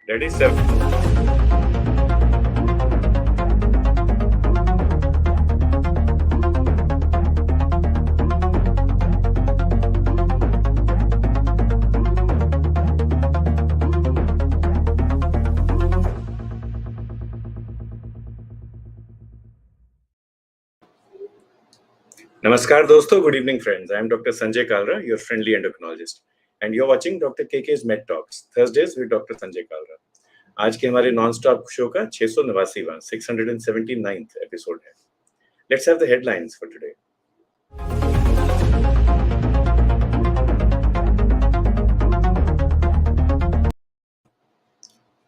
Ready, sir? Namaskar, dosto. Good evening, friends. I am Dr. Sanjay Kalra, your friendly endocrinologist, and you're watching Dr. KK's Med Talks, Thursdays with Dr. Sanjay Kalra. आज के हमारे non stop show का 689वां 679th episode है. Let's have the headlines for today.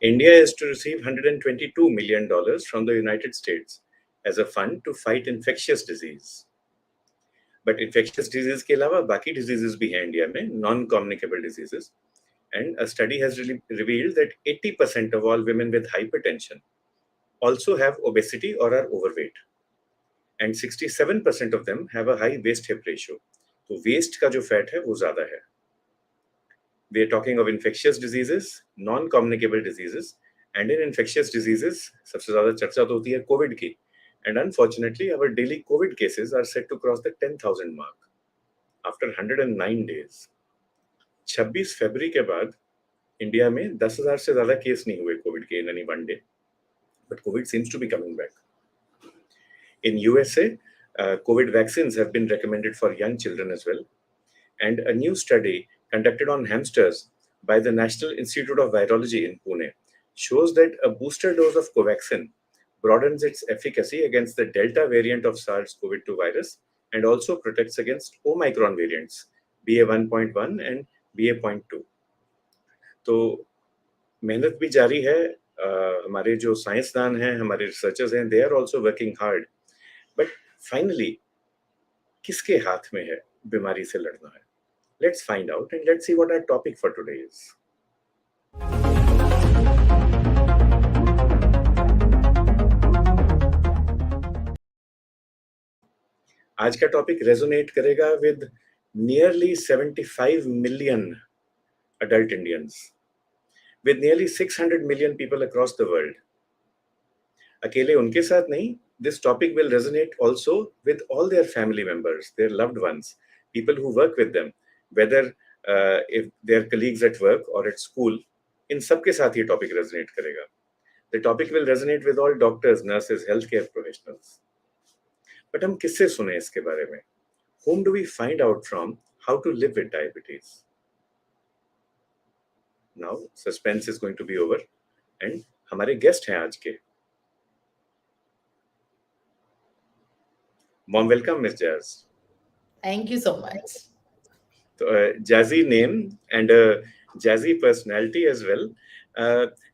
India is to receive $122 million from the United States as a fund to fight infectious disease. But infectious disease के अलावा बाकी diseases भी हैं India में, non-communicable diseases. And a study has revealed that 80% of all women with hypertension also have obesity or are overweight. And 67% of them have a high waist-hip ratio. So waist का जो fat है वो ज़्यादा है. We are talking of infectious diseases, non-communicable diseases, and in infectious diseases सबसे ज़्यादा चर्चा तो होती है COVID की. And unfortunately, our daily COVID cases are set to cross the 10,000 mark after 109 days. 26 फरवरी के बाद इंडिया में 10,000 से ज़्यादा केस नहीं हुए कोविड के in any one day. But COVID seems to be coming back. In USA, COVID vaccines have been recommended for young children as well. And a new study conducted on hamsters by the National Institute of Virology in Pune shows that a booster dose of Covaxin broadens its efficacy against the Delta variant of SARS-CoV-2 virus and also protects against Omicron variants, BA.1.1 and BA.2. तो मेहनत भी जारी है. हमारे जो साइंसदान हैं, हमारे researchers हैं, they are also working hard. But finally, किसके हाथ में है बीमारी से लड़ना है? Let's find out and let's see what our topic for today is. आज का टॉपिक रेजोनेट करेगा with nearly 75 million adult Indians, with nearly 600 million people across the world. अकेले उनके साथ नहीं, this topic will resonate also with all their family members, their loved ones, people who work with them, whether if they're colleagues at work or at school, इन सबके साथ ये topic resonate करेगा. The topic will resonate with all doctors, nurses, healthcare professionals. But हम किससे सुने इसके बारे में? Whom do we find out from how to live with diabetes? Now, suspense is going to be over and हमारे guest हैं आज के. Warm welcome, Miss Jazz. Thank you so much. So, jazzy name and a jazzy personality as well.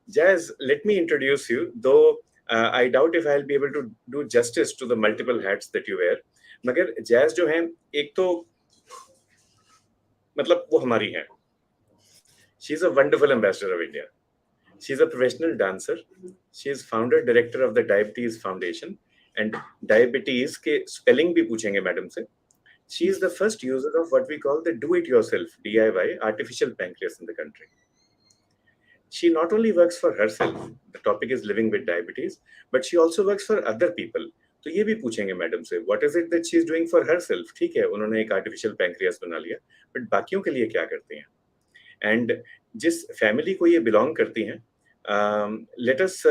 Jazz, let me introduce you, though I doubt if I'll be able to do justice to the multiple hats that you wear. मगर Jazz जो है, एक तो मतलब वो हमारी है. She's a wonderful ambassador of India. She's a professional dancer. She is founder director of the Diabetes Foundation. And diabetes के spelling भी पूछेंगे मैडम से. She is the first user of what we call the do-it-yourself DIY artificial pancreas in the country. She not only works for herself, the topic is living with diabetes, but she also works for other people. तो ये भी पूछेंगे madam से, what is it that she is doing for herself? ठीक है, उन्होंने एक artificial pancreas बना लिया, but बाकियों के लिए क्या करते हैं? And जिस family को ये belong करती हैं, let us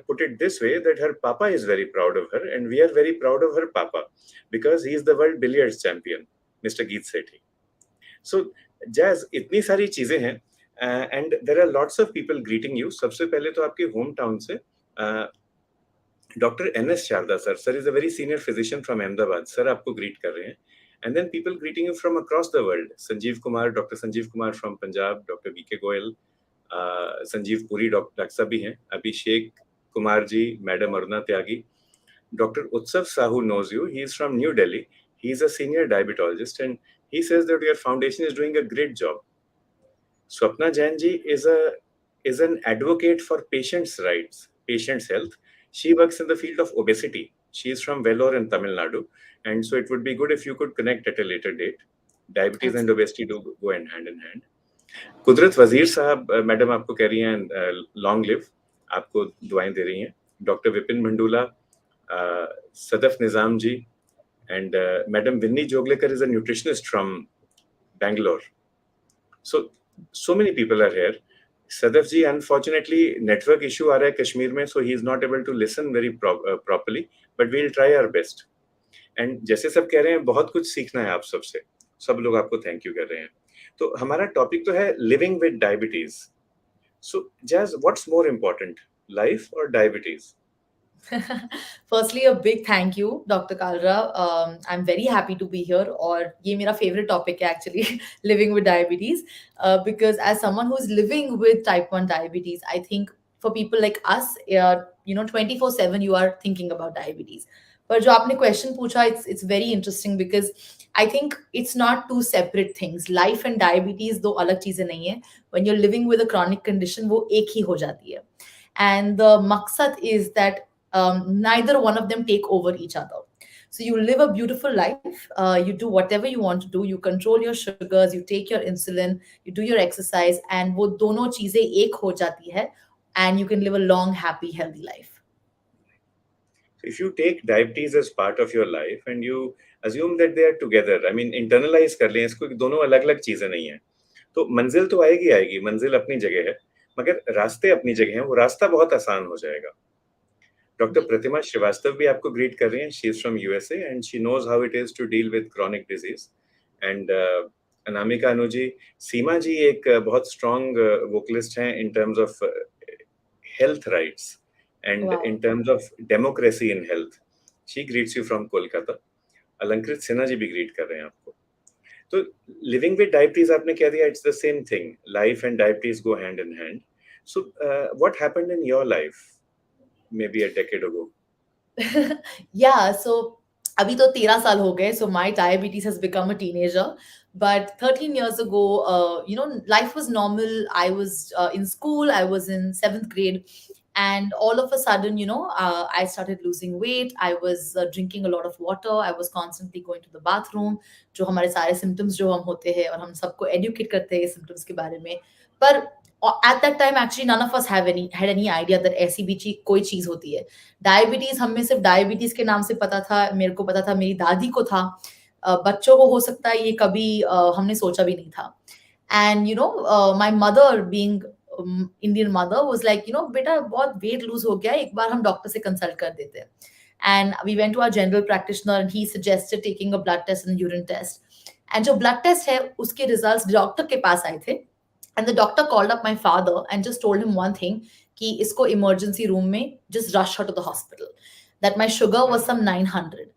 put it this way, that her papa is very proud of her and we are very proud of her papa because he is the world billiards champion, Mr. Geet Sethi. So, Jazz, इतनी सारी चीजें हैं and there are lots of people greeting you. सबसे पहले तो आपके home town से Dr. N.S. Sharda sir is a very senior physician from Ahmedabad. Sir आपको greet कर रहे हैं. And then people greeting you from across the world. Sanjeev Kumar, Dr. Sanjeev Kumar from Punjab, Dr. V.K. Goyal, Sanjeev Puri doctor साहब भी हैं, Abhishek Kumar ji, madam Aruna त्यागी, doctor उत्सव Sahu knows you. He is from New Delhi. He is a senior diabetologist and he says that your foundation is doing a great job. Swapna Jain ji is an advocate for patients' rights, patients' health. She works in the field of obesity. She is from Vellore in Tamil Nadu, and so it would be good if you could connect at a later date. Diabetes and obesity do go hand in hand. कुदरत वजीर साहब, madam आपको कह रही हैं long live, आपको दुआएं दे रही हैं। Doctor Vipin Bhandula, Sadaf Nizam ji, and Madam Vinny Joglekar is a nutritionist from Bangalore. So many people are here. Sadaf ji, unfortunately, network issue आ रहा है कश्मीर में, so he is not able to listen very properly, but we'll try our best. And जैसे सब कह रहे हैं, बहुत कुछ सीखना है आप सबसे, सब लोग आपको थैंक यू कर रहे हैं। तो हमारा टॉपिक तो है living with diabetes. So jazz, what's more important, life और diabetes? Firstly, a big thank you, Dr. Kalra. I'm very happy to be here. Or ये मेरा favorite topic है actually, living with diabetes. Because as someone who's living with type 1 diabetes, I think for people like us, 24/7 you are thinking about diabetes. पर जो आपने question पूछा, it's very interesting because I think it's not two separate things. Life and diabetes दो अलग चीजें नहीं है. When you're living with a chronic condition, वो एक ही हो जाती है. And the maqsad is that neither one of them take over each other. So you live a beautiful life, you do whatever you want to do, you control your sugars, you take your insulin, you do your exercise, and वो दोनों चीजें एक हो जाती है, and you can live a long, happy, healthy life. If you take diabetes as part of your life and you assume that they are together, I mean internalize कर लें इसको कि दोनों अलग अलग चीजें नहीं है, तो मंजिल तो आएगी आएगी, मंजिल अपनी जगह है, मगर रास्ते अपनी जगह हैं, वो रास्ता बहुत आसान हो जाएगा। डॉक्टर प्रतिमा श्रीवास्तव भी आपको ग्रीट कर रही हैं। She is from USA and she knows how it is to deal with chronic disease. And Anamika Anu ji, Seema ji एक बहुत स्ट्रॉन्ग वोकलिस्ट हैं in terms of health rights and Wow. in terms of democracy in health. She greets you from Kolkata. अलंकृत सिन्हा जी भी greet कर रहे हैं आपको। तो लिविंग विद डायबिटीज आपने कह दिया, it's the same thing, life and diabetes go hand in hand. So what happened in your life may be a decade ago? Yeah, so अभी तो 13 साल हो गए, so my diabetes has become a teenager. But 13 years ago, life was normal. I was in school, I was in seventh grade, and all of a sudden, I started losing weight. I was drinking a lot of water. I was constantly going to the bathroom. जो हमारे सारे symptoms जो हम होते हैं और हम सबको educate करते हैं symptoms के बारे में, पर at that time actually none of us had any idea that ऐसी भी कोई चीज होती है। डायबिटीज हमें सिर्फ डायबिटीज के नाम से पता था, मेरे को पता था, मेरी दादी को था, बच्चों को हो सकता है, ये कभी हमने सोचा भी नहीं था। And my mother being Indian mother was like, बेटा बहुत वेट लूज हो गया है, एक बार हम डॉक्टर से कंसल्ट कर देते हैं। And we went to our general practitioner and he suggested taking a blood test and urine test. And जो ब्लड टेस्ट है उसके रिजल्ट्स डॉक्टर के पास आए थे, and the doctor called up my father and just told him one thing, कि इसको emergency room में just rush her to the hospital, that my sugar was some 900।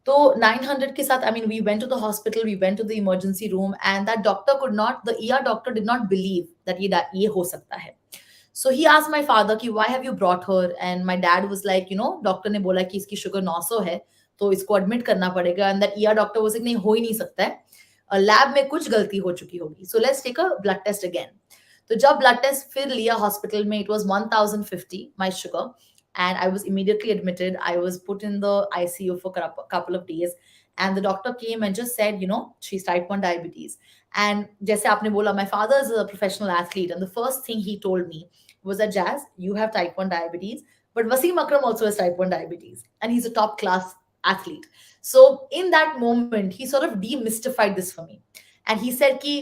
तो 900 के साथ, I mean, we went to the hospital, we went to the emergency room, and that doctor could not, the ER doctor did not believe that ये हो सकता है। So he asked my father कि why have you brought her, and my dad was like, doctor ने बोला कि इसकी sugar 900 है, तो इसको एडमिट करना पड़ेगा। And that ER doctor was like, नहीं हो ही नहीं सकता है, लैब में कुछ गलती हो चुकी होगी, so let's take a blood test again. तो जब ब्लड टेस्ट फिर लिया हॉस्पिटल में, it was 1050 my sugar, and I was immediately admitted. I was put in the ICU for a couple of days, and the doctor came and just said, she's type 1 diabetes. And जैसे आपने बोला, my father is a professional athlete, and the first thing he told me was that, Jazz, you have type 1 diabetes, but Wasim Akram also has type 1 diabetes, and he's a top class athlete. So in that moment, he sort of demystified this for me, and he said कि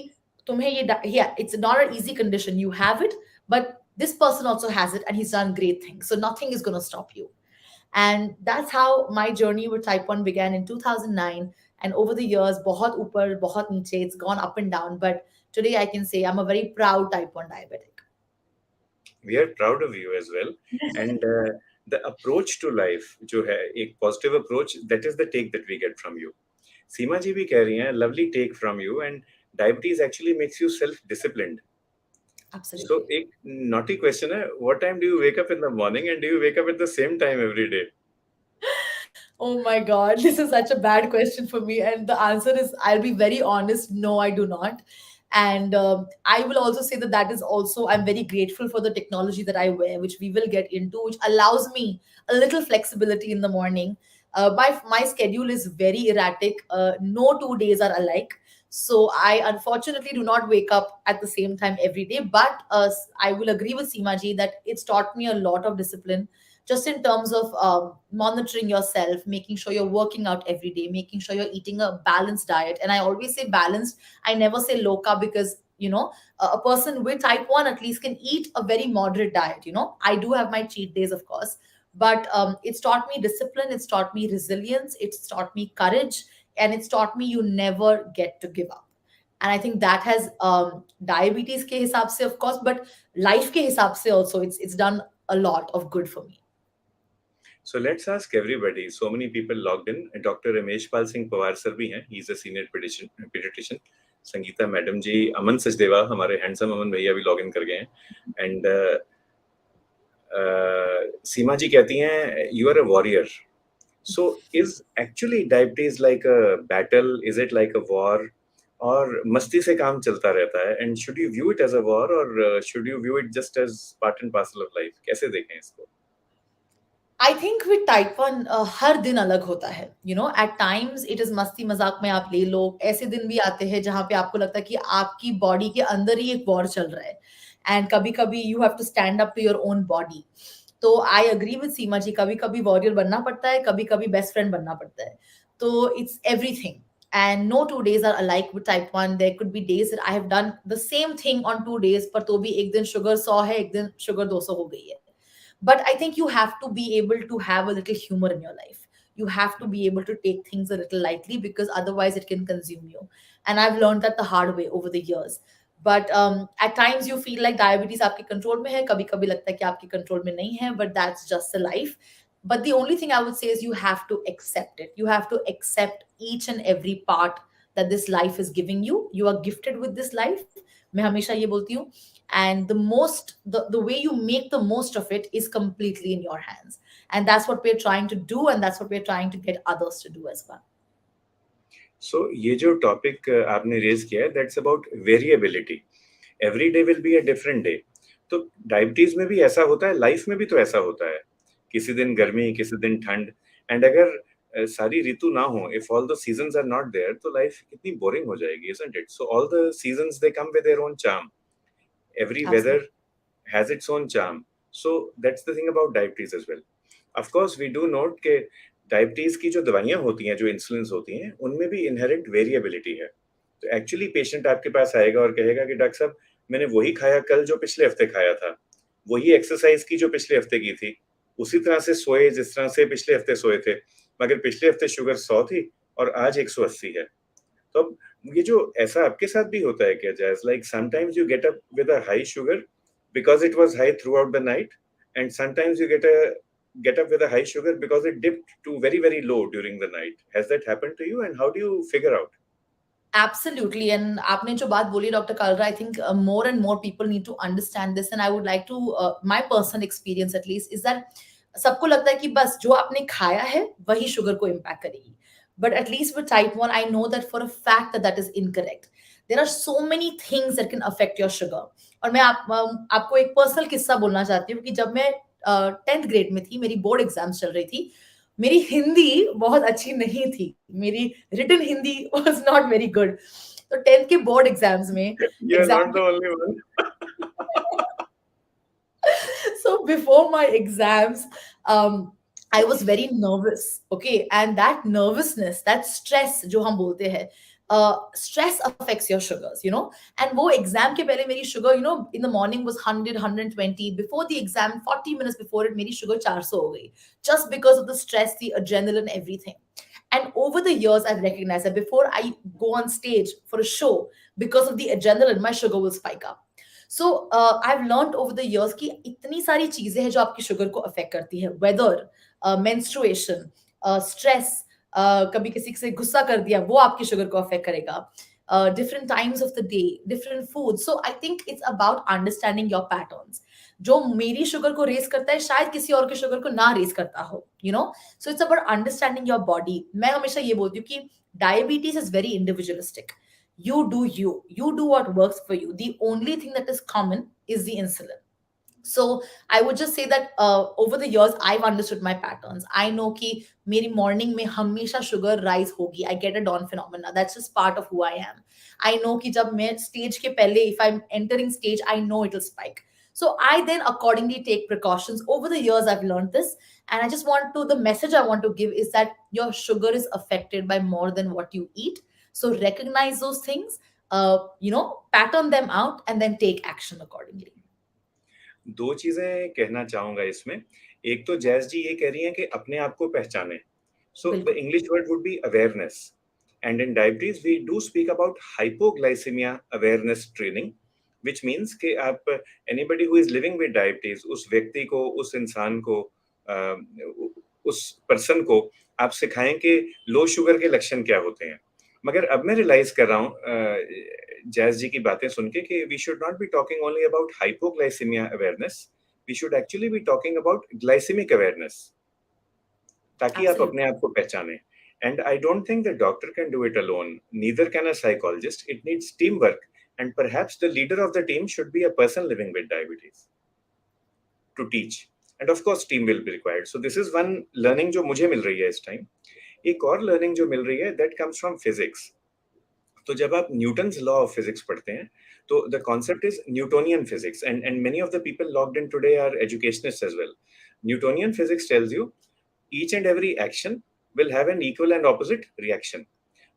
तुम्हें yeah, it's not an easy condition, you have it, but this person also has it and he's done great things, so nothing is going to stop you. And that's how my journey with type 1 began in 2009. And over the years, बहुत ऊपर बहुत नीचे, it's gone up and down, but today I can say I'm a very proud type 1 diabetic. We are proud of you as well. And the approach to life जो है, एक positive approach, that is the take that we get from you. सीमा जी भी कह रही हैं, lovely take from you, and diabetes actually makes you self disciplined. So Absolutely. एक naughty question है, what time do you wake up in the morning and do you wake up at the same time every day? Oh my God, this is such a bad question for me. And the answer is, I'll be very honest, no, I do not. And I will also say that that is also, I'm very grateful for the technology that I wear, which we will get into, which allows me a little flexibility in the morning. My schedule is very erratic. No 2 days are alike. So I unfortunately do not wake up at the same time every day. But I will agree with Seema ji that it's taught me a lot of discipline, just in terms of monitoring yourself, making sure you're working out every day, making sure you're eating a balanced diet. And I always say balanced. I never say low carb, because a person with type 1 at least can eat a very moderate diet. I do have my cheat days, of course, but it's taught me discipline, it's taught me resilience, it's taught me courage, and it's taught me you never get to give up. And I think that has diabetes ke hisab se, of course, but life ke hisab se also, it's done a lot of good for me. So let's ask everybody. So many people logged in. Dr. Ramesh Pal Singh Pawar sir भी हैं. He's a senior pediatrician. Sangeeta madam ji, Aman Sachdeva, हमारे handsome अमन भैया भी log in कर गए हैं. And सीमा जी कहती हैं, you are a warrior. So is actually diabetes like a battle? Is it like a war? और मस्ती से काम चलता रहता है? And should you view it as a war, or should you view it just as part and parcel of life? कैसे देखें इसको? आई थिंक विद टाइप 1 हर दिन अलग होता है. एट टाइम्स इट इज मस्ती मजाक में आप ले लो. ऐसे दिन भी आते हैं जहां पे आपको लगता है कि आपकी बॉडी के अंदर ही एक वॉर चल रहा है, एंड कभी कभी you have to stand up to your own body. तो आई अग्री विद सीमा जी, कभी कभी वॉरियर बनना पड़ता है, कभी कभी बेस्ट फ्रेंड बनना पड़ता है. तो it's everything. And no 2 days are alike with type 1. There could be days that I have done the same thing on 2 days, पर तो भी एक दिन शुगर 100 है, एक दिन शुगर 200 हो गई है. But I think you have to be able to have a little humor in your life. You have to be able to take things a little lightly, because otherwise it can consume you. And I've learned that the hard way over the years. But at times you feel like diabetes आपके control में है, कभी कभी लगता है कि आपके control में नहीं है, but that's just the life. But the only thing I would say is you have to accept it. You have to accept each and every part that this life is giving you. You are gifted with this life. मैं हमेशा ये बोलती हूँ. And the way you make the most of it is completely in your hands. And that's what we're trying to do, and that's what we're trying to get others to do as well. So ये जो topic आपने raise किया है, that's about variability. Every day will be a different day. तो diabetes में भी ऐसा होता है, लाइफ में भी तो ऐसा होता है. किसी दिन गर्मी, किसी दिन ठंड. एंड अगर सारी ऋतु ना हो, if all the seasons are not there, तो लाइफ कितनी बोरिंग हो जाएगी, isn't it? So all the seasons they come with their own charm. Every Absolutely. Weather has its own charm. So that's the thing about diabetes as well. Of course, we do note कि diabetes की जो दवाइयाँ होती हैं, जो insulin होती हैं, उनमें भी इनहेरेंट वेरिएबिलिटी है. तो एक्चुअली पेशेंट आपके पास आएगा और कहेगा कि डॉक्टर साहब, मैंने वही खाया कल जो पिछले हफ्ते खाया था, वही एक्सरसाइज की जो पिछले हफ्ते की थी, उसी तरह से सोए जिस तरह से पिछले हफ्ते सोए थे, मगर पिछले हफ्ते शुगर 100 थी और आज 180 है. तो अब ये जो ऐसा आपके साथ भी होता है क्या jazz? Like sometimes you get up with a high sugar because it was high throughout the night, and sometimes you get up with a high sugar because it dipped to very very low during the night. Has that happened to you, and how do you figure out? Absolutely. And आपने जो बात बोली doctor Kalra, I think more and more people need to understand this. And I would like to, my personal experience at least, is that सबको लगता है कि बस जो आपने खाया है वही शुगर को इम्पैक्ट करेगी. But at least with type 1, I know that for a fact that that is incorrect. There are so many things that can affect your sugar. और मैं आपको एक पर्सनल किस्सा बोलना चाहती हूँ कि जब मैं 10th ग्रेड में थी, मेरी बोर्ड एग्जाम्स चल रही थी. मेरी हिंदी बहुत अच्छी नहीं थी. मेरी written Hindi was not very good. तो 10th के बोर्ड एग्जाम्स में You're exam not the only one. so before my exams, I was very nervous. Okay, and that nervousness, that stress जो हम बोलते हैं, stress affects your sugars, and वो exam के पहले मेरी sugar, in the morning was 100, 120. Before the exam, 40 minutes before it, मेरी sugar 400 हो गई, just because of the stress, the adrenaline, everything. And over the years, I've recognized that before I go on stage for a show, because of the adrenaline, my sugar will spike up. So I've learned over the years कि इतनी सारी चीजें हैं जो आपकी sugar को affect करती है. वेदर, मेंस्ट्रुएशन, स्ट्रेस, कभी किसी से गुस्सा कर दिया, वो आपकी शुगर को अफेक्ट करेगा. Different times of the day, different foods. So I think it's about understanding your patterns. जो मेरी शुगर को रेस करता है शायद किसी और के शुगर को ना रेस करता हो, so it's about understanding your body. मैं हमेशा ये बोलती हूँ कि diabetes is very individualistic. You do what works for you. The only thing that is common is the insulin. So I would just say that over the years I've understood my patterns. I know ki meri morning mein hamesha sugar rise hogi. I get a dawn phenomena. That's just part of who I am. I know ki jab main stage ke pehle, if I'm entering stage, I know it'll spike. So I then accordingly take precautions. Over the years I've learned this, and I just want to, the message I want to give is that your sugar is affected by more than what you eat. So recognize those things, pattern them out, and then take action accordingly. दो चीजें कहना चाहूंगा इसमें। एक तो जैस जी ये कह रही हैं कि अपने आप को पहचाने। सो द बिल्कुल। English word would be awareness, and in diabetes we do speak about hypoglycemia awareness training, which means कि आप anybody who is living with diabetes, उस व्यक्ति को, उस इंसान को, उस पर्सन को आप सिखाएं कि लो शुगर के लक्षण क्या होते हैं। मगर अब मैं रियलाइज कर रहा हूँ जैस जी की बातें सुन के कि we should not be talking only about hypoglycemia awareness, we should actually be talking about glycemic awareness, ताकि आप Absolutely. अपने आप को पहचाने। And I don't think the doctor can do it alone, neither can a psychologist, it needs team work, and perhaps the leader of the team should be a person living with diabetes to teach, and of course team will be required. So this is one learning जो मुझे मिल रही है इस time. एक और learning जो मिल रही है दैट कम्स फ्रॉम फिजिक्स। तो जब आप न्यूटन्स लॉ ऑफ फिजिक्स पढ़ते हैं, तो the concept is Newtonian physics, and many of the people logged in today are educationists as well. Newtonian physics tells you each and every action will have an equal and opposite reaction.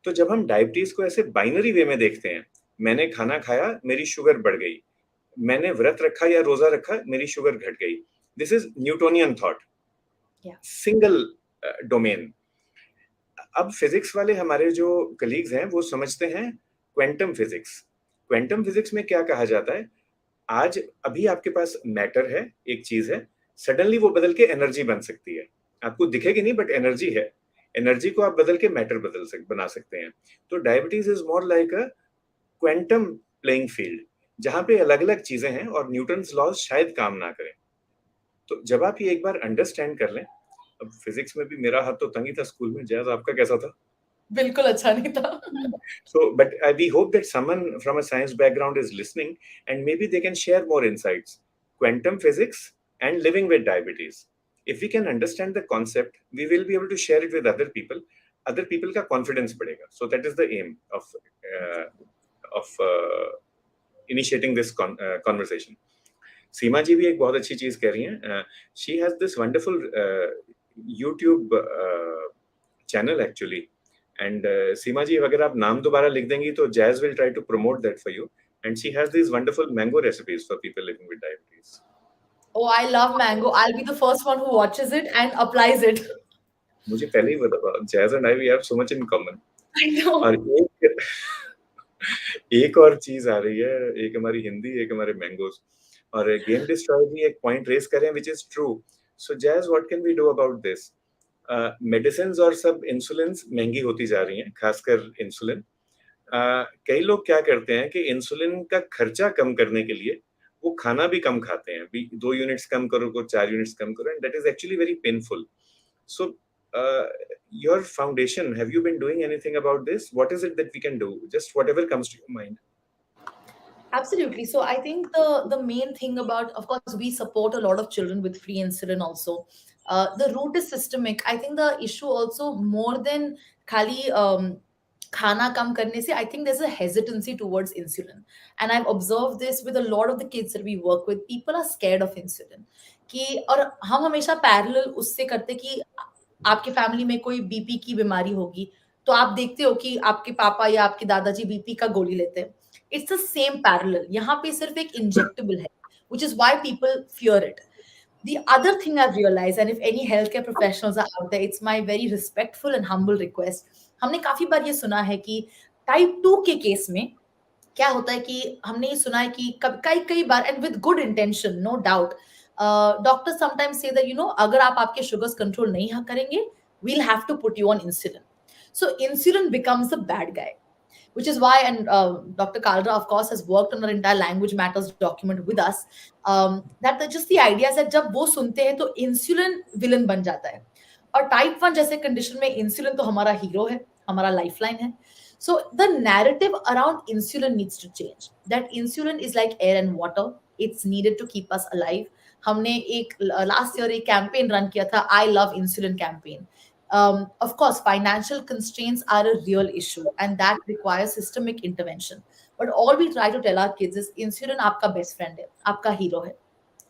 तो जब हम diabetes को ऐसे binary वे में देखते हैं, मैंने खाना खाया मेरी शुगर बढ़ गई, मैंने व्रत रखा या रोजा रखा मेरी शुगर घट गई, this is Newtonian thought, Yeah. Single domain. अब फिजिक्स वाले हमारे जो कलीग्स हैं वो समझते हैं क्वांटम फिजिक्स। क्वांटम फिजिक्स में क्या कहा जाता है, आज अभी आपके पास मैटर है, एक चीज है, सडनली वो बदल के एनर्जी बन सकती है, आपको दिखेगी नहीं बट एनर्जी है, एनर्जी को आप बदल के मैटर बना सकते हैं। तो diabetes is more like a quantum playing field, जहां पे अलग अलग चीजें हैं और न्यूटन्स लॉज शायद काम ना करें। तो जब आप ये एक बार अंडरस्टैंड कर लें, अब फिजिक्स में भी मेरा हाथ तो तंग ही था स्कूल में, जैज आपका कैसा था? बिल्कुल अच्छा नहीं था। So, but we hope that someone from a science background is listening, and maybe they can share more insights. Quantum physics and living with diabetes. If we can understand the concept, we will be able to share it with other people. Other people का confidence बढ़ेगा. So that is the aim of initiating this conversation. सीमा जी भी एक बहुत अच्छी चीज कह रही हैं. She has this wonderful YouTube channel actually. And Seema ji, अगर आप नाम दोबारा लिख देंगी तो Jazz will try to promote that for you. And she has these wonderful mango recipes for people living with diabetes. Oh, I love mango. I'll be the first one who watches it and applies it. मुझे पहले ही बता, Jazz and I we have so much in common. I know. और एक एक और चीज आ रही है, एक हमारी हिंदी, एक हमारे मैंगोस। और गेम डिस्ट्रॉय भी एक पॉइंट रेस करें which is true. So Jazz what can we do about this? Medicine और सब इंसुलिन महंगी होती जा रही हैं, खासकर इंसुलिन। कई लोग क्या करते हैं कि इंसुलिन का खर्चा कम करने के लिए वो खाना भी कम खाते हैं, 2 यूनिट्स कम करो को 4 यूनिट्स कम करो, and that is actually very painful. So your foundation, have you been doing anything about this? What is it that we can do? Just whatever comes to your mind. Absolutely. So I think the main thing about, of course, we support a lot of children with free insulin also. The root is systemic. I think the issue also more than khali khana kam karne se, I think there's a hesitancy towards insulin. And I've observed this with a lot of the kids that we work with. People are scared of insulin. कि और हम हमेशा parallel उससे करते कि आपके family में कोई बीपी की बीमारी होगी, तो आप देखते हो कि आपके पापा या आपके दादाजी बीपी का गोली लेते हैं। इट्स द सेम पैरेलल, यहाँ पे सिर्फ एक इंजेक्टेबल है, which is why people fear it. The other thing I've realized, and if any healthcare professionals are out there, it's my very respectful and humble request. हमने काफी बार ये सुना है कि टाइप 2 के केस में क्या होता है कि हमने ये सुना है कि कई कई बार, and with good intention no doubt, doctor sometimes say that अगर आप आपके शुगर्स कंट्रोल नहीं करेंगे, we'll have to put you on insulin. So insulin becomes the bad guy, which is why, and Dr. Kalra, of course, has worked on our entire language matters document with us. That just the idea is that जब वो सुनते हैं तो insulin villain बन जाता है, और type 1 जैसे कंडीशन में इंसुलिन तो हमारा हीरो है, हमारा लाइफलाइन है. So the narrative around insulin needs to change. That insulin is like air and water. It's needed to keep us alive. हमने एक last year एक campaign run किया था, I love insulin campaign. Of course, financial constraints are a real issue, and that requires systemic intervention. But all we try to tell our kids is insulin आपका best friend है, आपका hero है.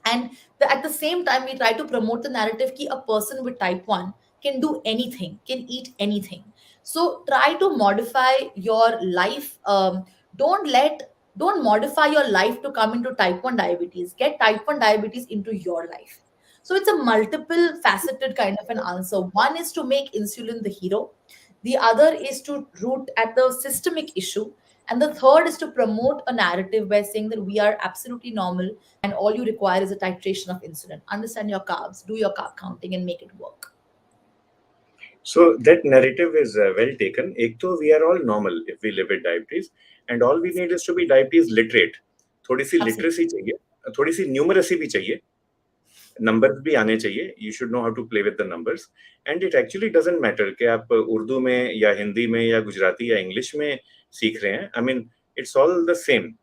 And at the same time, we try to promote the narrative that a person with type 1 can do anything, can eat anything. So try to modify your life. Don't let don't modify your life to come into type 1 diabetes. Get type 1 diabetes into your life. So it's a multiple faceted kind of an answer. One is to make insulin the hero. The other is to root at the systemic issue. And the third is to promote a narrative by saying that we are absolutely normal and all you require is a titration of insulin. Understand your carbs, do your carb counting, and make it work. So that narrative is well taken. एक तो we are all normal if we live with diabetes, and all we need is to be diabetes literate. थोड़ी सी Absolutely. literacy चाहिए, थोड़ी सी numeracy भी चाहिए, numbers भी आने चाहिए. You should know how to play with the numbers, and it actually doesn't matter कि आप उर्दू में या हिंदी में या गुजराती या इंग्लिश में सीख रहे हैं. I mean, it's all the same.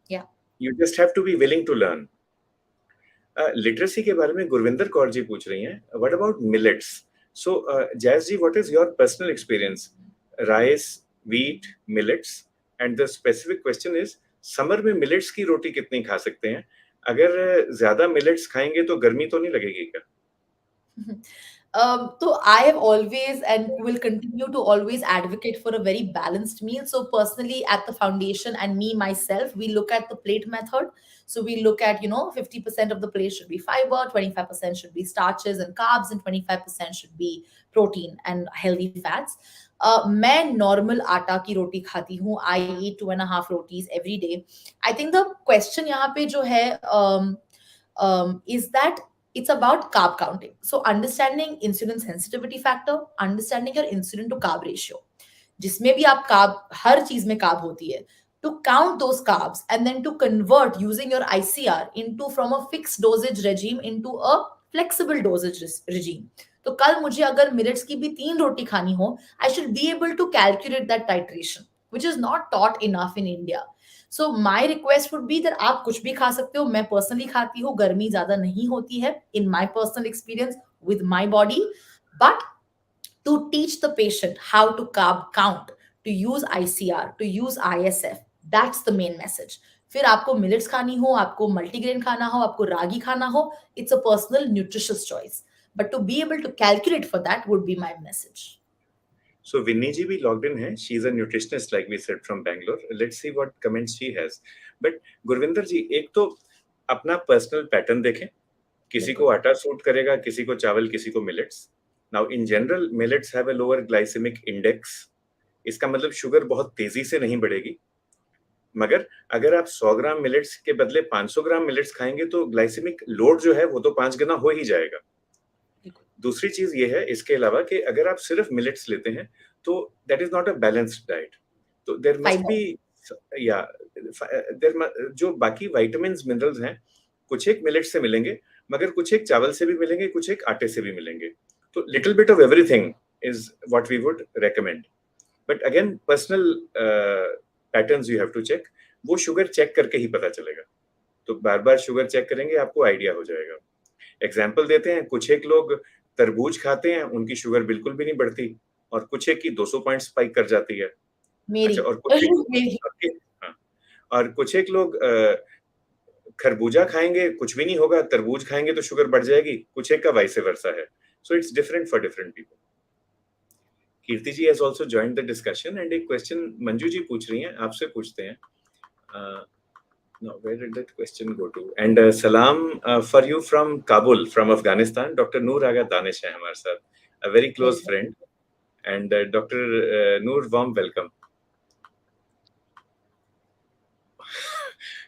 Yeah. You just have to be willing to learn. Literacy के बारे में गुरविंदर कौर जी पूछ रही हैं. What about millets? So Jas ji, what is your personal experience? Rice, wheat, millets, and the specific question is summer में millets की रोटी कितनी खा सकते हैं? अगर ज्यादा मिलेट्स खाएंगे तो गर्मी तो नहीं लगेगी क्या? So I have always and will continue to always advocate for a very balanced meal. So personally, at the foundation and me myself, we look at the plate method. So we look at 50% of the plate should be fiber, 25% should be starches and carbs, and 25% should be protein and healthy fats. मैं normal आटा की रोटी खाती हूँ. I eat 2.5 rotis every day. I think the question यहाँ पे जो है is that it's about carb counting. So understanding insulin sensitivity factor, understanding your insulin to carb ratio. जिसमें भी आप carb, हर चीज में carb होती है. To count those carbs and then to convert using your ICR into from a fixed dosage regime into a flexible dosage regime. तो कल मुझे अगर मिलेट्स की भी 3 रोटी खानी हो, I should be able to calculate that titration, which is not taught enough in India. So my request would be that आप कुछ भी खा सकते हो. मैं पर्सनली खाती हूँ, गर्मी ज्यादा नहीं होती है in my personal experience with my body. But to teach the patient how to carb count, to use ICR, to use ISF, that's the main message. फिर आपको मिलेट्स खानी हो, आपको मल्टीग्रेन खाना हो, आपको रागी खाना हो, it's a personal nutritious choice. But to be able to calculate for that would be my message. So Vinny ji bhi logged in hai. She's a nutritionist, like we said, from Bangalore. Let's see what comments she has. But Gurvinder ji, एक तो अपना personal pattern देखें. किसी को आटा suit करेगा, किसी को चावल, किसी को millets. Now in general, millets have a lower glycemic index. इसका मतलब शुगर बहुत तेजी से नहीं बढ़ेगी. मगर अगर आप 100 ग्राम मिलेट्स के बदले 500 ग्राम मिलेट्स खाएंगे तो ग्लाइसेमिक लोड जो है वो तो 5 गुना हो ही जाएगा. दूसरी चीज ये है इसके अलावा कि अगर आप सिर्फ मिलेट्स लेते हैं तो that is not a balanced diet. तो देयर मस्ट बी या जो बाकी विटामिन्स मिनरल्स हैं कुछ एक मिलेट से मिलेंगे, मगर कुछ एक चावल से भी मिलेंगे, कुछ एक आटे से भी मिलेंगे. तो little bit of everything is what we would recommend. But again personal patterns you have to check. वो शुगर चेक करके ही पता चलेगा. तो बार बार शुगर चेक करेंगे आपको आइडिया हो जाएगा. एग्जाम्पल देते हैं, कुछ एक लोग तरबूज खाते हैं, उनकी शुगर बिल्कुल भी नहीं बढ़ती, और कुछ एक की 200 पॉइंट स्पाइक कर जाती है. मेरी अच्छा, और कुछ एक लोग खरबूजा खाएंगे कुछ भी नहीं होगा, तरबूज खाएंगे तो शुगर बढ़ जाएगी. कुछ एक का वाइस वर्सा है. So it's different for different people. Kirti ji has also joined the discussion and एक क्वेश्चन मंजू जी पूछ रही हैं, आपसे पूछते हैं. Now, where did that question go to? And salam for you from Kabul, from Afghanistan. Dr. Noor Aga Danish hai hamare sath, a very close friend. And Dr. Noor, warm welcome.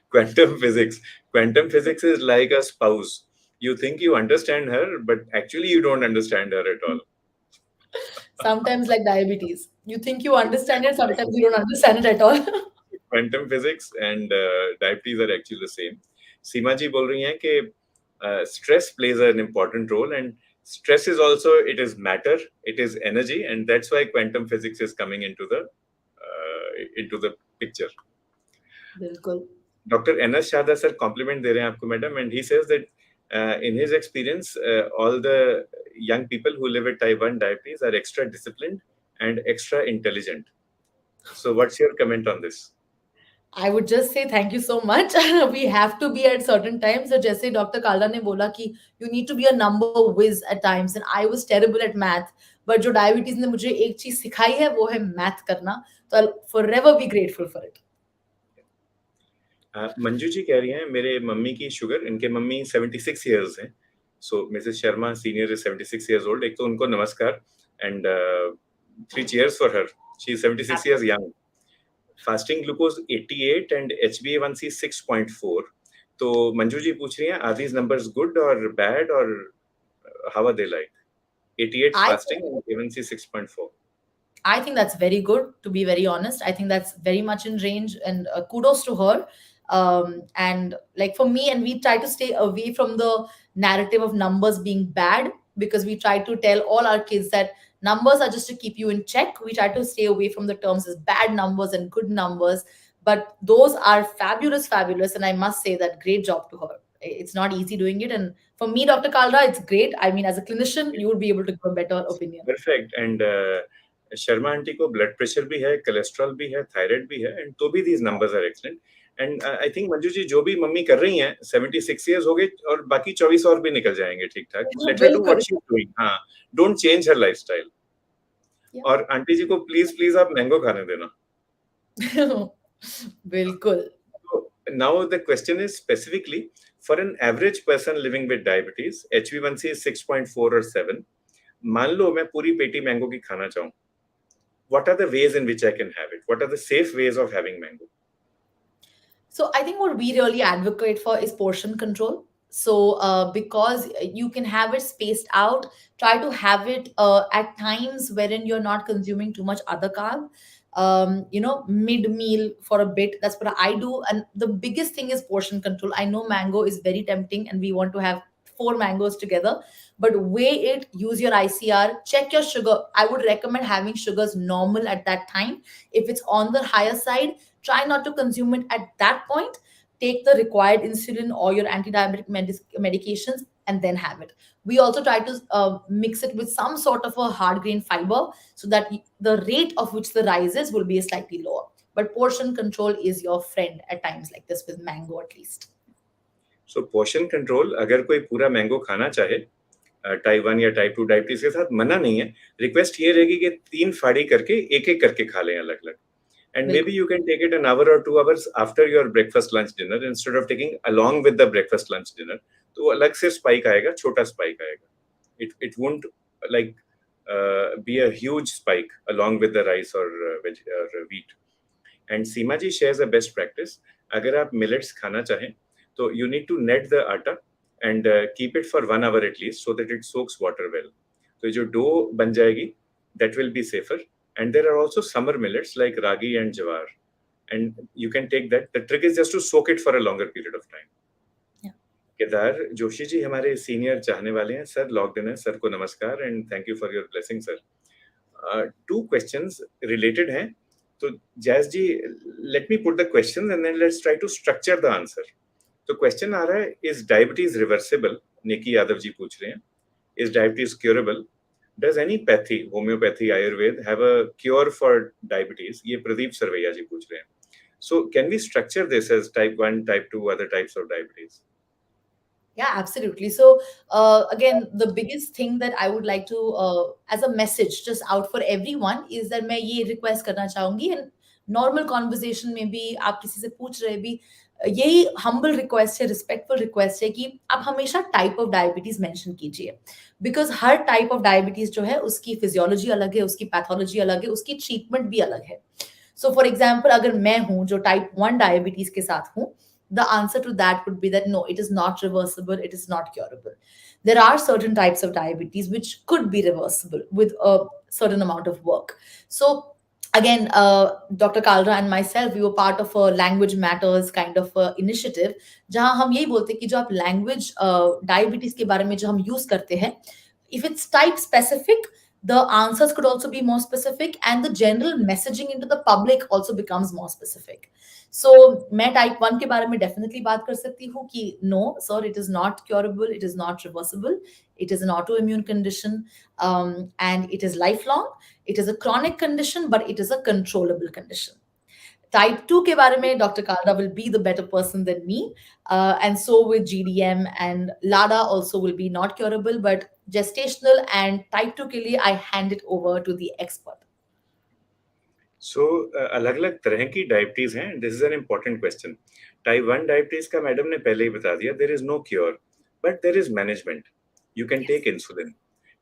Quantum physics. Quantum physics is like a spouse. You think you understand her, but actually you don't understand her at all. Sometimes like diabetes. You think you understand it, sometimes you don't understand it at all. Quantum physics and diabetes are actually the same. Seema ji बोल रही हैं कि stress plays an important role, and stress is also, it is matter, it is energy, and that's why quantum physics is coming into the picture. बिल्कुल. Dr. N.S. Shada sir compliment दे रहे हैं आपको madam, and he says that in his experience all the young people who live with type 1 diabetes are extra disciplined and extra intelligent. So what's your comment on this? I would just say thank you so much. We have to be at certain times. So जैसे doctor काल्डा ने बोला कि you need to be a number whiz at times, and I was terrible at math. But जो diabetes ने मुझे एक चीज सिखाई है वो है मैथ करना. So I'll forever be grateful for it. Manju ji कह रही हैं मेरे मम्मी की शुगर, इनके मम्मी 76 इयर्स हैं, so Mrs Sharma senior is 76 years old. एक तो उनको नमस्कार and 3 cheers for her, she is 76 years young. Fasting glucose 88 and HbA1c 6.4. तो मंजू जी पूछ रही हैं आर दीज नंबर्स गुड और बैड और how are they like? 88 I fasting and A1c 6.4. I think that's very good, to be very honest. I think that's very much in range, and kudos to her. And like for me, and we try to stay away from the narrative of numbers being bad, because we try to tell all our kids that numbers are just to keep you in check. We try to stay away from the terms as bad numbers and good numbers, but those are fabulous, fabulous. And I must say that great job to her. It's not easy doing it. And for me, Dr. Kalra, it's great. I mean, as a clinician, you would be able to give a better opinion. Perfect. And Sharma aunty को blood pressure भी है, cholesterol भी है, thyroid भी है, and तो भी these numbers are excellent. And I think Manju ji जो भी मम्मी कर रही हैं 76 इयर्स हो गए और बाकी 24 और भी निकल जाएंगे ठीक ठाक. Let her do what she is doing. हाँ, डोंट चेंज हर लाइफस्टाइल. और आंटी जी को प्लीज प्लीज आप मैंगो खाने देना. बिल्कुल. Now the question is specifically for an average person living with diabetes, HbA1c is 6.4 or 7. मान लो मैं पूरी पेटी मैंगो की खाना चाहूँ, what are the ways in which I can have it? What are the safe ways of having mango? So I think what we really advocate for is portion control. So because you can have it spaced out, try to have it at times wherein you're not consuming too much other carb. Mid meal for a bit. That's what I do. And the biggest thing is portion control. I know mango is very tempting, and we want to have four mangoes together, but weigh it, use your ICR, check your sugar. I would recommend having sugars normal at that time. If it's on the higher side, try not to consume it at that point. Take the required insulin or your anti-diabetic medications and then have it. We also try to mix it with some sort of a hard grain fiber, so that the rate of which the rises will be slightly lower. But portion control is your friend at times like this, with mango at least. So portion control, अगर कोई पूरा mango खाना चाहे, type 1 या type 2 diabetes के साथ मना नहीं है. रिक्वेस्ट ये रहेगी कि 3 फाड़ी करके एक एक करके खा लें अलग अलग. And maybe you can take it an hour or 2 hours after your breakfast lunch dinner instead of taking along with the breakfast lunch dinner. तो अलग से स्पाइक आएगा, छोटा स्पाइक आएगा. It won't like be a huge spike along with the rice or wheat. And Seema ji shares a best practice. अगर आप millets खाना चाहें तो you need to knead the atta and keep it for 1 hour at least so that it soaks water well. तो जो dough बन जाएगी, that will be safer. And there are also summer millets like ragi and jawar, and you can take that. The trick is just to soak it for a longer period of time. Yeah. Kedar Joshi ji हमारे senior चाहने वाले हैं. Sir logged in है, sir को नमस्कार and thank you for your blessing, sir. 2 questions related हैं. तो जैस जी, let me put the questions and then let's try to structure the answer. तो क्वेश्चन आ रहा है, is diabetes reversible? निकी यादव जी पूछ रहे हैं. Is diabetes curable? Does any pathy, homeopathy, Ayurveda have a cure for diabetes? ये प्रदीप सरवैया जी पूछ रहे हैं. So can we structure this as type 1, type 2, other types of diabetes? Yeah, absolutely. So again, the biggest thing that I would like to, as a message just out for everyone, is that मैं ये request करना चाहूंगी, and normal conversation में भी आप किसी से पूछ रहे भी, यही humble request है, respectful request है कि आप हमेशा type of diabetes mention कीजिए, because her type of diabetes जो है उसकी physiology अलग है, उसकी pathology अलग है, उसकी treatment भी अलग है. So for example, अगर मैं हूँ जो type 1 diabetes के साथ हूँ, the answer to that would be that no, it is not reversible, it is not curable. There are certain types of diabetes which could be reversible with a certain amount of work. So again, Dr. Kalra and myself, we were part of a language matters kind of initiative, जहां हम यही बोलते हैं कि जो आप language diabetes के बारे में जो हम use करते हैं, if it's type specific, the answers could also be more specific, and the general messaging into the public also becomes more specific. So मैं टाइप 1 के बारे में डेफिनेटली बात कर सकती हूँ कि no sir, it is not curable, it is not reversible, it is an autoimmune condition, and it is lifelong. It is a chronic condition, but it is a controllable condition. Type 2 के बारे में Dr. Kalra will be the better person than me. And so with GDM and LADA also will be not curable, but gestational and type 2 के लिए I hand it over to the expert. सो अलग अलग तरह की diabetes हैं. This is an important question. Type 1 diabetes का madam ने पहले ही बता दिया. There is no cure, but there is management. You can take insulin.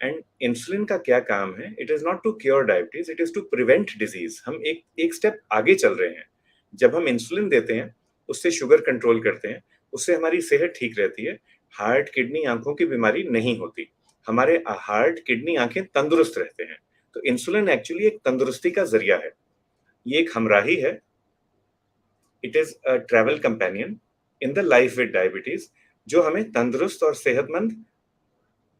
And insulin का क्या काम है? It is not to cure diabetes, it is to prevent disease. हम एक स्टेप आगे चल रहे हैं. जब हम इंसुलिन देते हैं, उससे शुगर कंट्रोल करते हैं, उससे हमारी सेहत ठीक रहती है. हार्ट, किडनी, आंखों की बीमारी नहीं होती. हमारे हार्ट, किडनी, आंखें तंदुरुस्त रहते हैं. तो इंसुलिन एक्चुअली एक तंदुरुस्ती का जरिया है. ये एक हमराही है. It is a travel companion in the life with diabetes, जो हमें तंदुरुस्त और सेहतमंद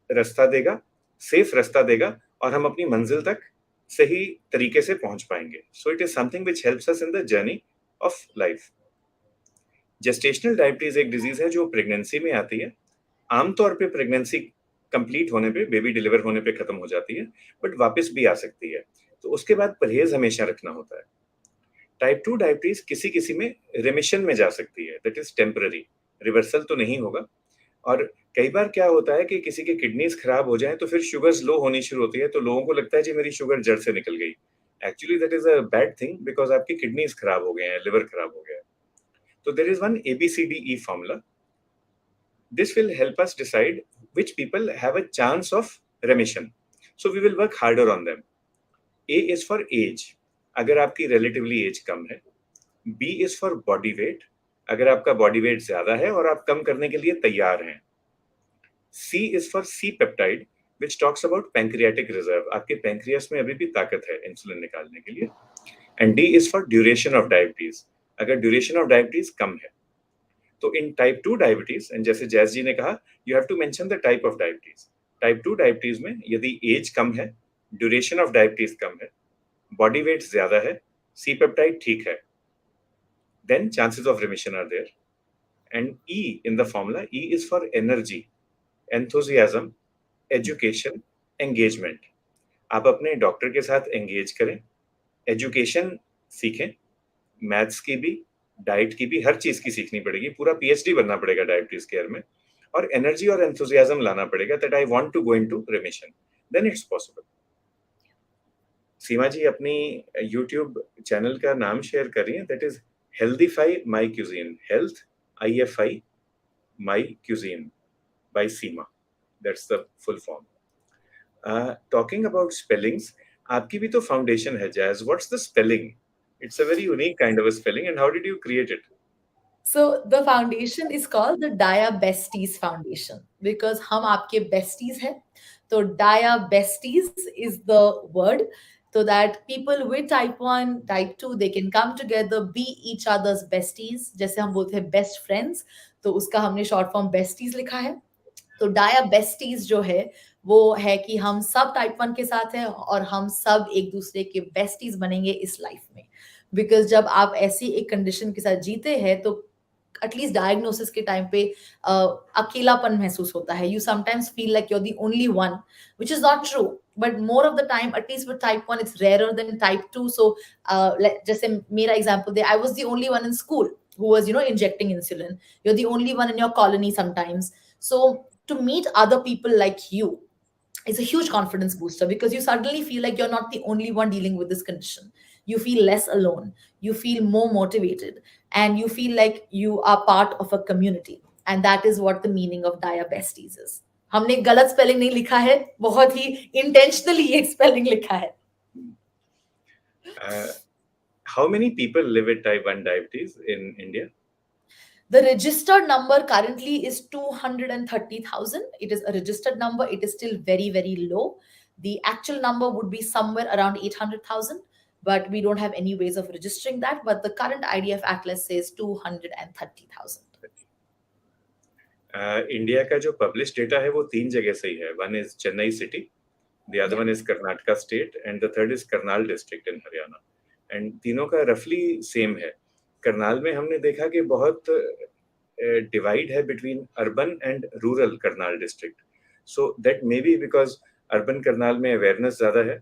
रास्ता देगा, सेफ रास्ता देगा, और हम अपनी मंजिल तक सही तरीके से पहुंच पाएंगे. So it is something which helps us in the journey of life. Gestational diabetes एक डिजीज है जो प्रेगनेंसी में आती है. आमतौर पे प्रेगनेंसी कंप्लीट होने पे, बेबी डिलीवर होने पे खत्म हो जाती है, बट वापस भी आ सकती है. तो उसके बाद परहेज हमेशा रखना होता है. टाइप 2 डायबिटीज किसी किसी में रिमिशन में जा सकती है, दैट इज टेम्पररी. रिवर्सल तो नहीं होगा. और कई बार क्या होता है कि किसी के किडनीज खराब हो जाए तो फिर शुगर्स लो होनी शुरू होती है, तो लोगों को लगता है जी मेरी शुगर जड़ से निकल गई. Actually that is a bad thing, because आपकी किडनीज खराब हो गए हैं, लिवर खराब हो गया है. तो there is one ABCDE formula. This will help us decide which people have a chance of remission. So we will work harder on them. A is for age, अगर आपकी relatively age कम है. B is for body weight, अगर आपका body weight ज्यादा है और आप कम करने के लिए तैयार हैं. C is for C peptide, which talks about pancreatic reserve, आपके pancreas में अभी भी ताकत है इंसुलिन निकालने के लिए. And D is for duration of diabetes, अगर duration of diabetes कम है. तो इन टाइप 2 डायबिटीज, एंड जैसे जैस जी ने कहा, you have to mention the type of diabetes. Type 2 diabetes में यदि एज कम है, ड्यूरेशन ऑफ डायबिटीज कम है, बॉडी वेट ज्यादा है, सी पेप्टाइड ठीक है, then chances of remission are there. And E in the formula, E is for energy, enthusiasm, education, engagement. आप अपने डॉक्टर के साथ एंगेज करें, एजुकेशन सीखें, मैथ्स की भी, डाइट की भी, हर चीज की सीखनी पड़ेगी. पूरा PhD बनना पड़ेगा डायबिटीज केयर में. और एनर्जी और एंथुजियाज्म लाना पड़ेगा, that I want to go into remission. Then it's possible. Seema ji अपनी YouTube चैनल का नाम शेयर कर रही हैं, that is healthify my cuisine. Health IFI my cuisine by Seema. That's the full form. Talking about spellings, आपकी भी तो फाउंडेशन है jazz. What's the spelling? It's a very unique kind of a spelling. And how did you create it? So the foundation is called the Besties Foundation because हम आपके besties हैं. तो Besties is the word, so that people with type 1, type 2, they can come together, be each other's besties. जैसे हम बोलते हैं best friends, तो उसका हमने short form besties लिखा है. तो बेस्टीज जो है वो है कि हम सब टाइप 1 के साथ हैं और हम सब एक दूसरे के बेस्टीज बनेंगे इस लाइफ में. बिकॉज जब आप ऐसी एक कंडीशन के साथ जीते हैं तो एटलीस्ट डायग्नोसिस के टाइम पे अकेलापन महसूस होता है. You sometimes feel like you are the only one, which is not true, but more of the time at least with type 1 it's rarer than type 2. So जैसे मेरा एग्जांपल दे, I was the only one in school who was injecting insulin. You're the only one in your colony sometimes. So to meet other people like you is a huge confidence booster because you suddenly feel like you're not the only one dealing with this condition. You feel less alone, you feel more motivated, and you feel like you are part of a community. And that is what the meaning of besties is. हमने गलत spelling नहीं लिखा है, बहुत ही intentionally एक spelling लिखा है. How many people live with type 1 diabetes in India? The registered number currently is 230,000. It is a registered number. It is still very, very low. The actual number would be somewhere around 800,000, but we don't have any ways of registering that. But the current IDF Atlas says 230,000. India का जो publish data है वो 3 जगह से ही है. One is Chennai city, the other Yeah. one is Karnataka state, and the third is Karnal district in Haryana. And तीनों का roughly same है. करनाल में हमने देखा कि बहुत divide है between urban and rural Karnal district. So that may be because urban Karnal में awareness ज़्यादा है,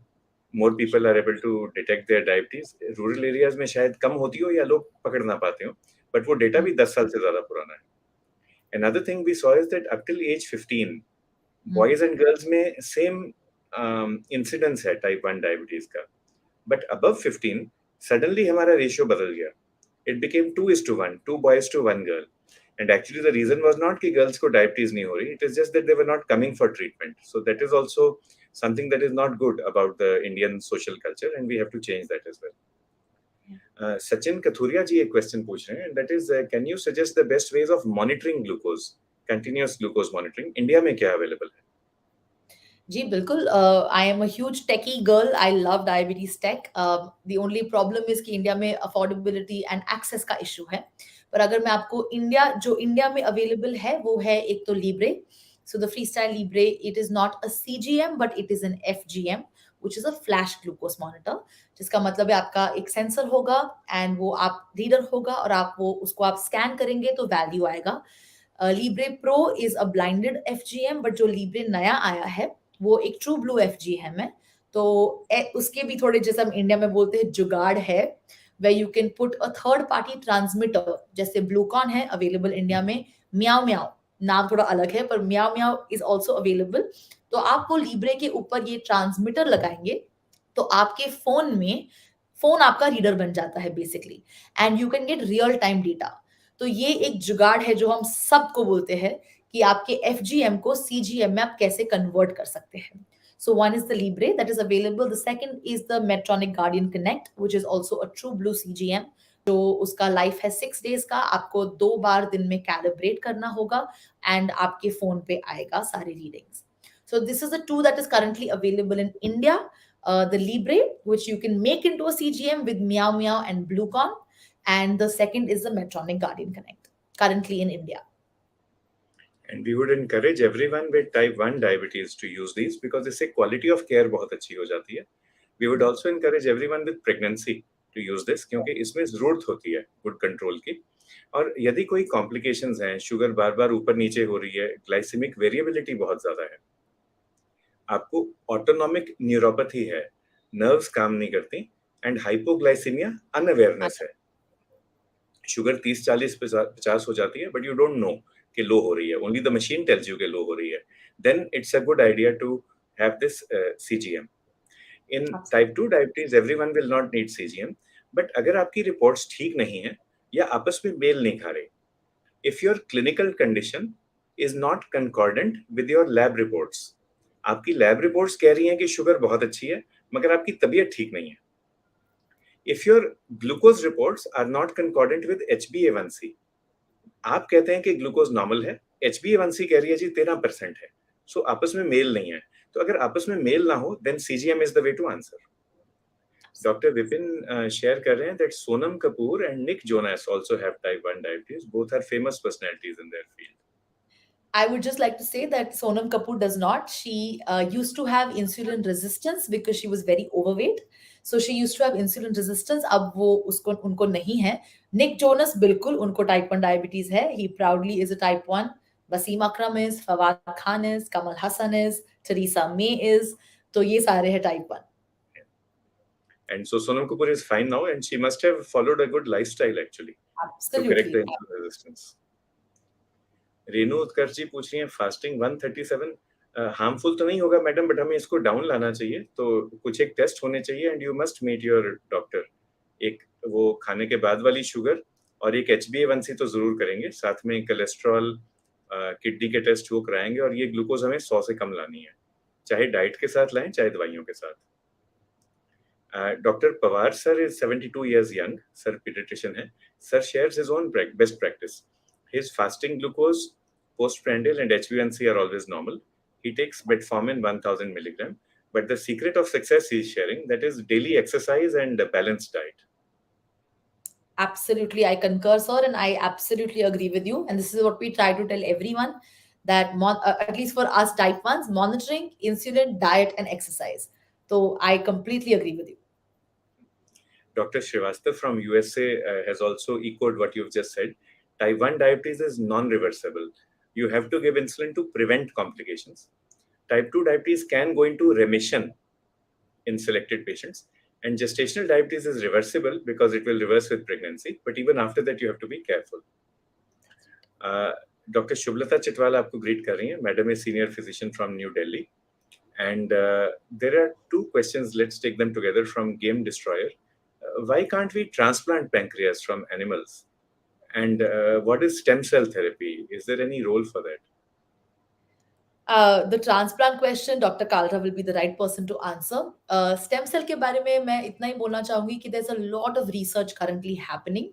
more people are able to detect their diabetes. Rural areas में शायद कम होती हो या लोग पकड़ ना पाते हो, but वो data भी 10 साल से ज़्यादा पुराना है. Another thing we saw is that up till age 15, boys and girls में same incidence है type 1 diabetes का. But above 15, suddenly हमारा ratio बदल गया. It became 2:1, 2 boys to 1 girl. And actually the reason was not कि girls को diabetes नहीं हो रही, it is just that they were not coming for treatment. So that is also something that is not good about the Indian social culture, and we have to change that as well. Sachin Kathuria ji एक question पूछ रहे हैं, and that is, can you suggest the best ways of monitoring glucose, continuous glucose monitoring? India में क्या available है? जी बिल्कुल, I am a huge techie girl, I love diabetes tech. The only problem is कि India में affordability and access का issue है. पर अगर मैं आपको इंडिया में अवेलेबल है वो है एक तो Libre. So the FreeStyle Libre, it is not a CGM but it is an FGM which is a flash glucose monitor. जिसका मतलब है आपका एक सेंसर होगा एंड वो आप रीडर होगा और आप वो उसको आप स्कैन करेंगे तो वैल्यू आएगा. Libre pro is a blinded FGM, but जो लीब्रे नया आया है वो एक ट्रू ब्लू एफजीएम है. तो उसके भी थोड़े, जैसे हम इंडिया में बोलते हैं, जुगाड़ है. Way you can put a third party transmitter, जैसे ब्लूकॉन है अवेलेबल इंडिया में. म्याओ म्याओ नाम थोड़ा अलग है, पर म्याओ म्याओ इज ऑल्सो अवेलेबल. तो आप वो लीब्रे के ऊपर ये ट्रांसमिटर लगाएंगे तो आपके फोन आपका रीडर बन जाता है basically, and you can get real time data. तो ये एक जुगाड़ है जो हम सबको बोलते हैं कि आपके एफजीएम को सीजीएम में आप कैसे कन्वर्ट कर सकते हैं. So one is the Libre that is available. The second is the Medtronic Guardian Connect, which is also a true blue CGM. जो उसका लाइफ है 6 days का. आपको 2 बार दिन में कैलिब्रेट करना होगा एंड आपके फोन पे आएगा सारे readings. So this is the two that is currently available in India. The Libre, which you can make into a CGM with Meow Meow and Bluecon, and the second is the Medtronic Guardian Connect, currently in India. And we would encourage everyone with type 1 diabetes to use these because इससे quality of care बहुत अच्छी हो जाती है. We would also encourage everyone with pregnancy to use this क्योंकि इसमें ज़रूरत होती है good control की. और यदि कोई complications हैं, शुगर बार बार ऊपर नीचे हो रही है, glycemic variability बहुत ज़्यादा है, आपको autonomic neuropathy है, nerves काम नहीं करती, and hypoglycemia unawareness है. शुगर 30, 40, 50 हो जाती है, बट यू डोंट नो कि लो हो रही है. Only the machine tells you कि लो हो रही है. Then it's a good idea to have this CGM. In type 2 diabetes everyone will not need CGM, but अगर आपकी रिपोर्ट्स ठीक नहीं है या आपस में मेल नहीं खा रहे, if your clinical condition is not concordant with your lab reports, आपकी लैब रिपोर्ट्स कह रही हैं कि शुगर बहुत अच्छी है मगर आपकी तबीयत ठीक नहीं है. If your glucose reports are not concordant with HbA1c, आप कहते हैं कि ग्लूकोज नॉर्मल है, HbA1c कह रही है जी 13% है, सो आपस में मेल नहीं है. तो अगर आपस में मेल ना हो, then CGM is the way to answer. Doctor Vipin share कर रहे हैं that Sonam Kapoor and Nick Jonas also have type 1 diabetes. Both are famous personalities in their field. I would just like to say that Sonam Kapoor does not. She used to have insulin resistance because she was very overweight. So she used to have insulin resistance. अब वो उसको उनको नहीं है. Nick Jonas बिल्कुल उनको type 1 diabetes है. He proudly is a type 1. Wasim Akram is, Fawad Khan is, Kamal Hassan is, Theresa May is. तो ये सारे हैं type 1. And so Sonam Kapoor is fine now, and she must have followed a good lifestyle actually to correct the Absolutely. insulin resistance. Renu उत्कर्ष जी पूछ रही हैं fasting 137 harmful तो नहीं होगा मैडम, बट हमें इसको डाउन लाना चाहिए, तो कुछ एक टेस्ट होने चाहिए and you must meet your doctor. एक वो खाने के बाद वाली शुगर और एक HbA1c तो जरूर करेंगे, साथ में कोलेस्ट्रॉल, किडनी के टेस्ट वो कराएंगे, और ये ग्लूकोज हमें 100 से कम लानी है, चाहे डाइट के साथ लाएं चाहे दवाइयों के साथ. Doctor Pawar sir is 72 years young, sir pediatrician है. Sir shares his own best practice. His fasting glucose, postprandial and HbA1c are always normal. He takes metformin 1000 milligram. But the secret of success he is sharing, that is daily exercise and a balanced diet. Absolutely, I concur, sir, and I absolutely agree with you. And this is what we try to tell everyone, that at least for us type 1s, monitoring insulin, diet, and exercise. So I completely agree with you. Dr. Srivastav from USA has also echoed what you've just said. Type 1 diabetes is non-reversible. You have to give insulin to prevent complications. Type 2 diabetes can go into remission in selected patients. And gestational diabetes is reversible because it will reverse with pregnancy. But even after that, you have to be careful. Dr. Shubhlata Chitwala आपको greet कर रही हैं. Madam is senior physician from New Delhi. And there are two questions. Let's take them together from Game Destroyer. Why can't we transplant pancreas from animals? And what is stem cell therapy? Is there any role for that? The transplant question, Dr. Kalra will be the right person to answer. Stem cell के बारे में मैं इतना ही बोलना चाहूंगी कि there's a lot of research currently happening.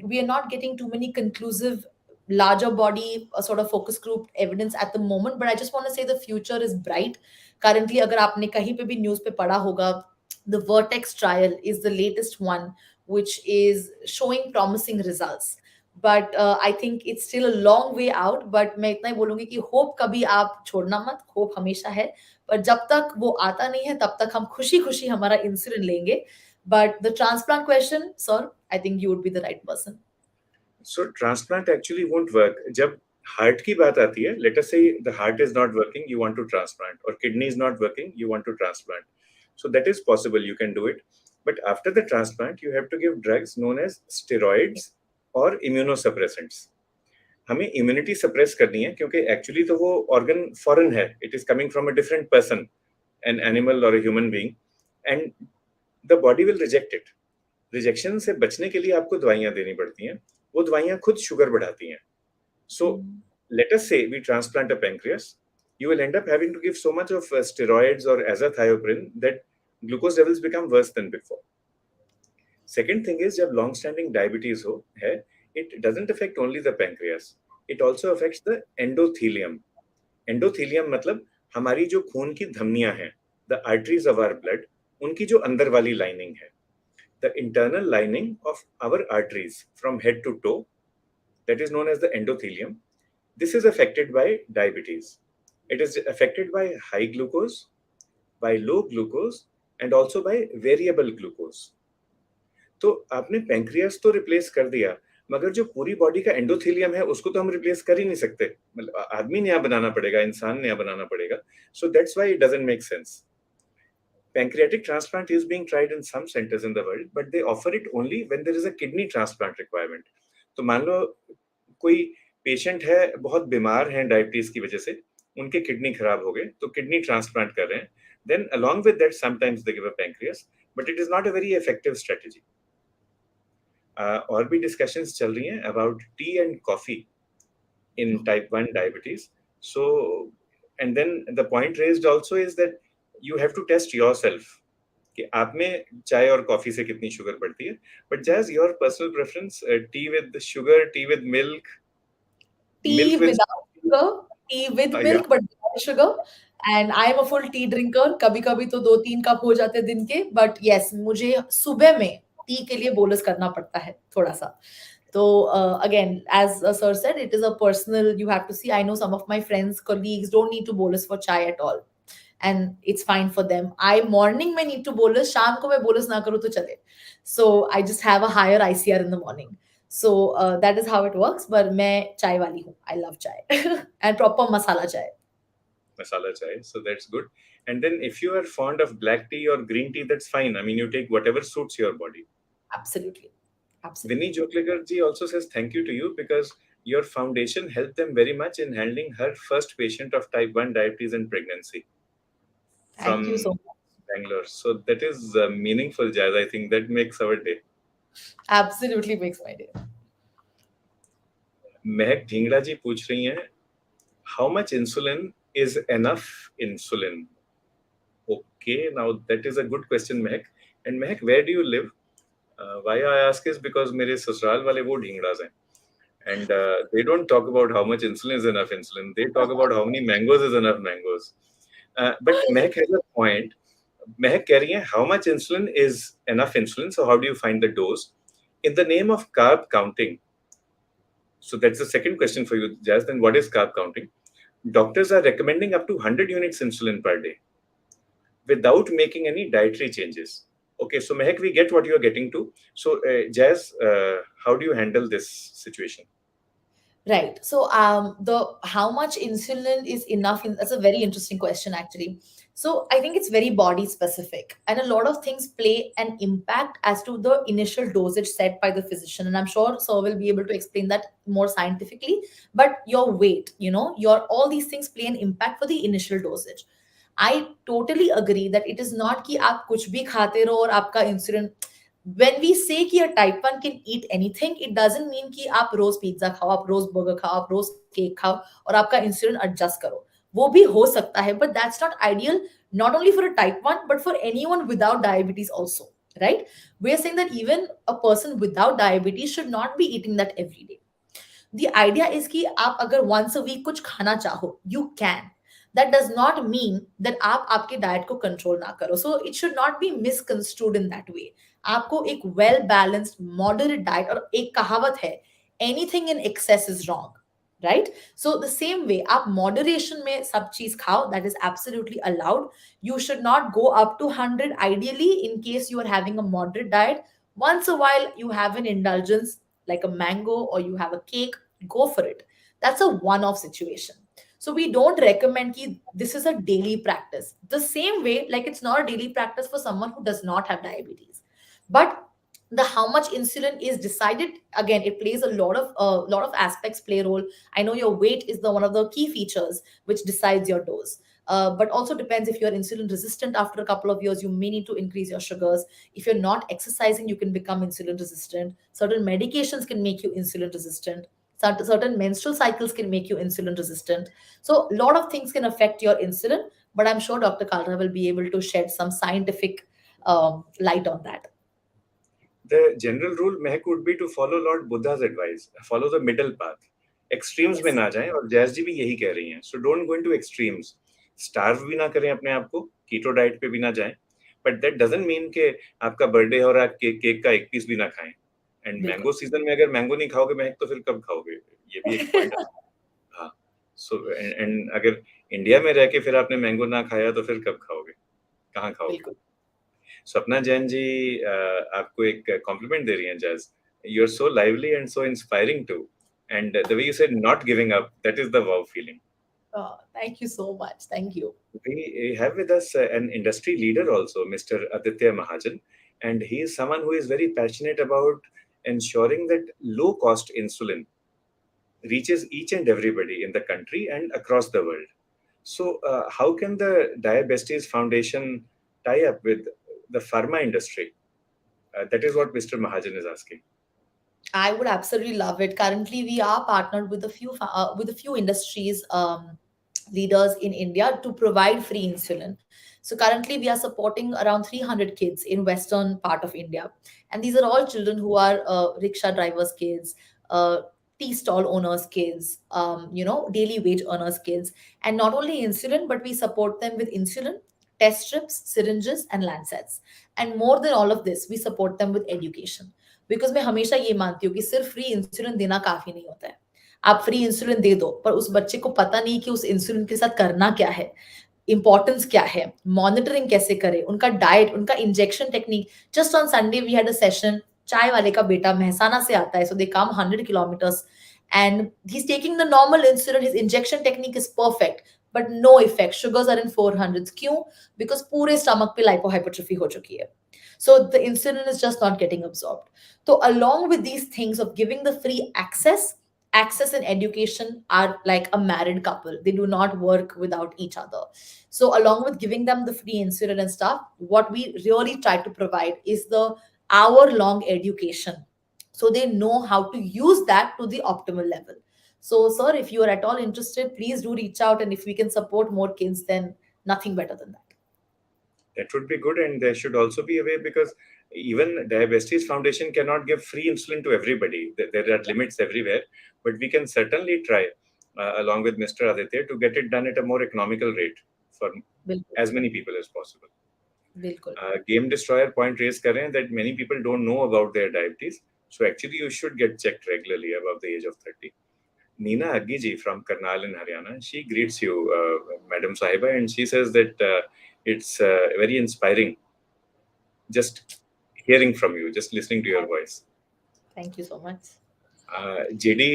We are not getting too many conclusive larger body sort of focus group evidence at the moment, but I just want to say the future is bright. Currently, अगर आपने कहीं पे भी news पे पढ़ा होगा, the Vertex trial is the latest one, which is showing promising results. But I think it's still a long way out. But मैं इतना ही बोलूंगी कि होप कभी आप छोड़ना मत, होप हमेशा है. पर जब तक वो आता नहीं है तब तक हम खुशी खुशी हमारा इंसुलिन लेंगे. But the transplant question, sir, I think you would be the right person. So transplant actually won't work. जब heart की बात आती है, let us say the heart is not working, you want to transplant, or kidney is not working, you want to transplant. So that is possible, you can do it. But after the transplant, you have to give drugs known as steroids or immunosuppressants. हमें immunity suppress करनी है क्योंकि actually तो वो organ foreign है. It is coming from a different person, an animal or a human being, and the body will reject it. Rejection से बचने के लिए आपको दवाइयाँ देनी पड़ती हैं. वो दवाइयाँ खुद शुगर बढ़ाती हैं. So let us say we transplant a pancreas, you will end up having to give so much of steroids or azathioprine that glucose levels become worse than before. Second thing is, जब long-standing diabetes है, it doesn't affect only the pancreas. It also affects the endothelium. Endothelium मतलब हमारी जो खून की धमनियाँ हैं, the arteries of our blood, उनकी जो अंदर वाली lining है. The internal lining of our arteries from head to toe, that is known as the endothelium. This is affected by diabetes. It is affected by high glucose, by low glucose, and also by variable glucose. तो आपने pancreas तो replace कर दिया, मगर जो पूरी body का endothelium है उसको तो हम रिप्लेस कर ही नहीं सकते. मतलब आदमी नया बनाना पड़ेगा, इंसान नया बनाना पड़ेगा. So that's why it doesn't make sense. Pancreatic transplant is being tried in some centers in the world, but they offer it only when there is a kidney transplant requirement. तो मान लो कोई पेशेंट है, बहुत बीमार हैं diabetes की वजह से, उनके किडनी खराब हो गए, तो किडनी ट्रांसप्लांट कर रहे हैं. Then along with that, sometimes they give a pancreas, but it is not a very effective strategy. और भी discussions चल रही हैं about tea and coffee in type 1 diabetes. So, and then the point raised also is that you have to test yourself कि आप में चाय और कॉफी से कितनी शुगर बढ़ती है. But Jazz, your personal preference, tea with sugar, tea with milk, Tea milk with without sugar, tea with yeah. milk but without sugar. And I am a full tea drinker. कभी कभी तो 2-3 cup हो जाते हैं दिन के. But yes, मुझे सुबह में टी के लिए बोलस करना पड़ता है थोड़ा सा. So again, as sir said, it is a personal. You have to see. I know some of my friends, colleagues don't need to bolus for chai at all, and it's fine for them. I morning में need to bolus, शाम को मैं bolus ना करूँ तो चले. So I just have a higher ICR in the morning. So that is how it works. But मैं चाय वाली हूँ. I love chai and proper masala chai. Masala chai, so that's good. And then if you are fond of black tea or green tea, that's fine. I mean, you take whatever suits your body. Absolutely. Absolutely. Vinny Joklikar ji also says thank you to you because your foundation helped them very much in handling her first patient of type 1 diabetes and pregnancy Thank you from so much. Bangalore. So that is meaningful, Jazz. I think that makes our day. Absolutely makes my day. Mehak Dhingra ji पूछ रही हैं, how much insulin is enough insulin? Okay, now that is a good question, Mehak. And Mehak, where do you live? Why I ask is because मेरे ससुराल वाले वो ढींगड़ास हैं. And they don't talk about how much insulin is enough insulin. They talk about how many mangoes is enough mangoes. But Mehak has a point. Mehak कह रही है, how much insulin is enough insulin? So how do you find the dose? In the name of carb counting, So that's the second question for you, Jazz. Then what is carb counting? Doctors are recommending up to 100 units insulin per day without making any dietary changes. Okay, so Mehak, we get what you are getting to. So, Jazz, how do you handle this situation? Right. So, the how much insulin is enough? That's a very interesting question, actually. So, I think it's very body specific, and a lot of things play an impact as to the initial dosage set by the physician. And I'm sure Sir will be able to explain that more scientifically. But your weight, your all these things play an impact for the initial dosage. I totally agree that it is not कि आप कुछ भी खाते रहो और आपका insulin, when we say कि a type 1 can eat anything, it doesn't mean कि आप रोज पिज्जा खाओ, आप रोज बर्गर खाओ, आप रोज केक खाओ और आपका इंसुलिन एडजस्ट करो. वो भी हो सकता है, but that's not ideal, not only for a type 1 but for anyone without diabetes also, right? We're saying that even a person without diabetes should not be eating that every day. The idea is कि आप अगर once a week कुछ खाना चाहो, you can. That does not mean that आप आपके diet को control ना करो. So it should not be misconstrued in that way. आपको एक well balanced moderate diet, और एक कहावत है, anything in excess is wrong, right? So the same way आप moderation में सब चीज खाओ, that is absolutely allowed. You should not go up to 100. Ideally, in case you are having a moderate diet, once a while you have an indulgence like a mango or you have a cake, go for it. That's a one off situation. So we don't recommend ki this is a daily practice. The same way, like it's not a daily practice for someone who does not have diabetes. But the how much insulin is decided, again, it plays a lot of aspects play a role. I know your weight is the one of the key features which decides your dose. But also depends, if you're insulin resistant after a couple of years, you may need to increase your sugars. If you're not exercising, you can become insulin resistant. Certain medications can make you insulin resistant. Certain menstrual cycles can make you insulin resistant. So a lot of things can affect your insulin, but I'm sure Dr. Kalra will be able to shed some scientific light on that. The general rule, Mehak, would be to follow Lord Buddha's advice, follow the middle path. Extremes में Yes, ना जाएं, और जैस जी भी यही कह रही हैं. So don't go into extremes. Starve भी ना करें अपने आप को, keto diet पे भी ना जाएं. But that doesn't mean कि आपका बर्थडे हो रहा है, केक का एक पीस भी ना खाएं. And बिल्कुल. मैंगो सीजन में अगर मैंगो नहीं खाओगे महक, तो फिर कब खाओगे? ये भी एक पॉइंट है. हाँ. So and अगर इंडिया में रह के फिर आपने मैंगो ना खाया, तो फिर कब खाओगे? कहाँ खाओगे? बिल्कुल. स्वप्ना जैन जी आपको एक कॉम्प्लीमेंट दे रही हैं, Jazz. You are so lively and so inspiring too, and the way you said not giving up, that is the wow feeling. Oh, thank you so much. Thank you. We have with us an industry leader also, Mr. Aditya Mahajan, and he is someone who is very passionate about ensuring that low cost insulin reaches each and everybody in the country and across the world. So, how can the Besties Foundation tie up with the pharma industry? That is what Mr. Mahajan is asking. I would absolutely love it. Currently, we are partnered with a few industries leaders in India to provide free insulin. So currently, we are supporting around 300 kids in western part of India, and these are all children who are rickshaw drivers' kids, tea stall owners' kids, daily wage earners' kids, and not only insulin, but we support them with insulin, test strips, syringes, and lancets. And more than all of this, we support them with education. Because मैं हमेशा ये मानती हूँ कि सिर्फ free insulin देना काफी नहीं होता है. आप फ्री इंसुलिन दे दो, पर उस बच्चे को पता नहीं कि उस इंसुलिन के साथ करना क्या है, इंपॉर्टेंस क्या है, मॉनिटरिंग कैसे करे, उनका डाइट, उनका injection technique. Just on Sunday we had a session. चाय वाले का बेटा महसाना से आता है, so they come 100 kilometres and he's taking the normal insulin. His injection technique is perfect, but no effect. Sugars are in 400s. क्यों? Because पूरे stomach पे lipohypertrophy हो चुकी है. So the insulin is just not getting absorbed. So along with these things of giving the free access and education are like a married couple. They do not work without each other. So along with giving them the free insulin and stuff, what we really try to provide is the hour-long education, so they know how to use that to the optimal level. So, sir, if you are at all interested, please do reach out, and if we can support more kids, then nothing better than that. That would be good, and there should also be a way, because even Diabetes Foundation cannot give free insulin to everybody. There are limits everywhere, but we can certainly try, along with Mr. Aditya, to get it done at a more economical rate for बिल्कुल. as many people as possible. बिल्कुल. Game Destroyer point raise कर रहे हैं that many people don't know about their diabetes. So actually, you should get checked regularly above the age of 30. Neena Aggiji from Karnal in Haryana, she greets you, Madam Sahiba, and she says that it's very inspiring just hearing from you, just listening to your voice. Thank you so much. JD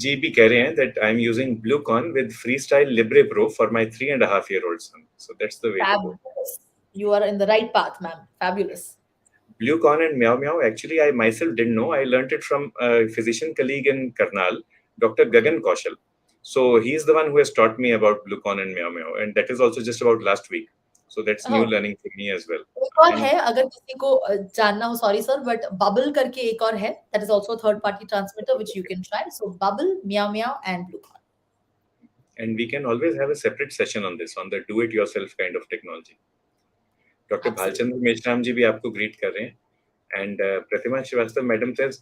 जी भी कह रहे हैं that I'm using Bluecon with Freestyle Libre Pro for my 3.5-year-old son. So that's the way to go. Fabulous. You are in the right path, ma'am. Fabulous. Bluecon and Meow Meow, actually, I myself didn't know. I learned it from a physician colleague in Karnal, Dr. Okay. Gagan Kaushal. So he's the one who has taught me about Bluecon and Meow Meow, and that is also just about last week. So that's new Oh, learning for me as well. एक और And है अगर किसी को जानना हो sorry sir but bubble करके एक और है that is also third party transmitter which you can try so Bubble Miao Miao and Blucon we can always have a separate session on this, on the do-it-yourself kind of technology. Dr. Absolutely Bhalchandra Meshram ji भी आपको greet कर रहे हैं. And Pratima Srivastava madam says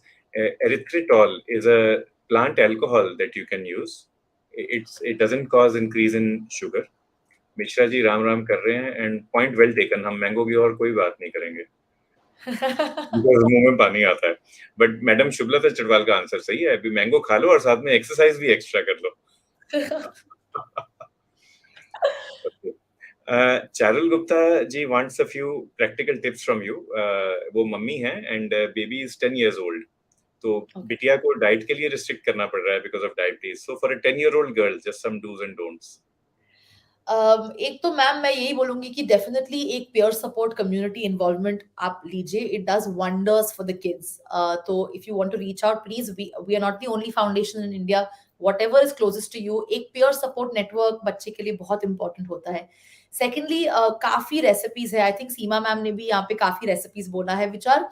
erythritol is a plant alcohol that you can use. It doesn't cause increase in sugar. Mishra ji Ram Ram कर रहे हैं and point well taken. हम mango की और कोई बात नहीं करेंगे बिकॉज मुंह में पानी आता है. बट मैडम शुभलता चटवाल का आंसर सही है. अभी मैंगो खा लो और साथ में एक्सरसाइज भी एक्स्ट्रा कर लो. Okay. Charul Gupta ji wants a few practical tips from you. वो मम्मी हैं and baby is 10 years old. तो बिटिया को डाइट के लिए रिस्ट्रिक्ट करना पड़ रहा है because of diabetes. So for a 10-year-old girl just some dos and don'ts. एक तो मैम मैं यही बोलूंगी कि डेफिनेटली एक पेयर सपोर्ट कम्युनिटी इन्वॉल्वमेंट आप लीजिए it does wonders for the kids तो if you want to reach out please we are not the only foundation in India whatever is closest to you एक peer support network बच्चे के लिए बहुत important होता है. Secondly काफी recipes है आई थिंक सीमा मैम ने भी यहाँ पे काफी रेसिपीज बोला है which are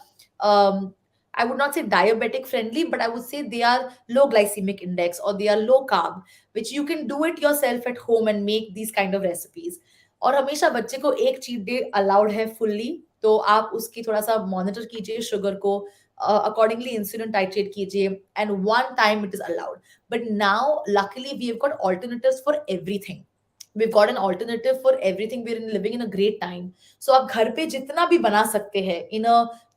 I would not say diabetic friendly, but I would say they are low glycemic index or they are low carb, which you can do it yourself at home and make these kind of recipes. और हमेशा बच्चे को एक cheat day allowed है fully तो आप उसकी थोड़ा सा मॉनिटर कीजिए शुगर को अकॉर्डिंगली इंसुलिन टाइट्रेट कीजिए and one time it is allowed but now luckily we have got alternatives for everything. we've got an alternative for everything. We're living in a great time. So आप घर पे जितना भी बना सकते हैं in a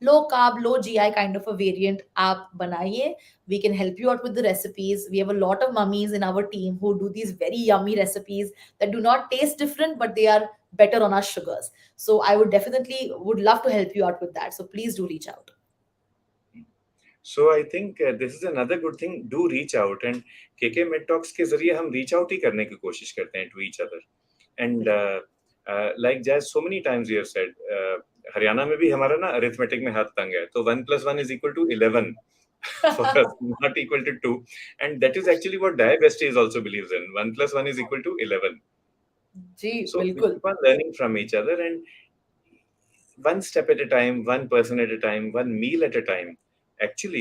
low carb low GI kind of a variant आप बनाइए. We can help you out with the recipes. We have a lot of mummies in our team who do these very yummy recipes that do not taste different but they are better on our sugars. So I would definitely would love to help you out with that. So please do reach out. So I think this is another good thing. Do reach out and KK Med Talks के जरिए हम reach out ही करने की कोशिश करते हैं to each other. And like Jazz, so many times you have said, Haryana में भी हमारा ना arithmetic में हाथ तंग है. तो 1 + 1 is equal to 11 for us, not equal to 2. And that is actually what Besties also believes in. 1 + 1 is equal to 11. Ji So we बिल्कुल. keep on learning from each other and one step at a time, one person at a time, one meal at a time. Actually,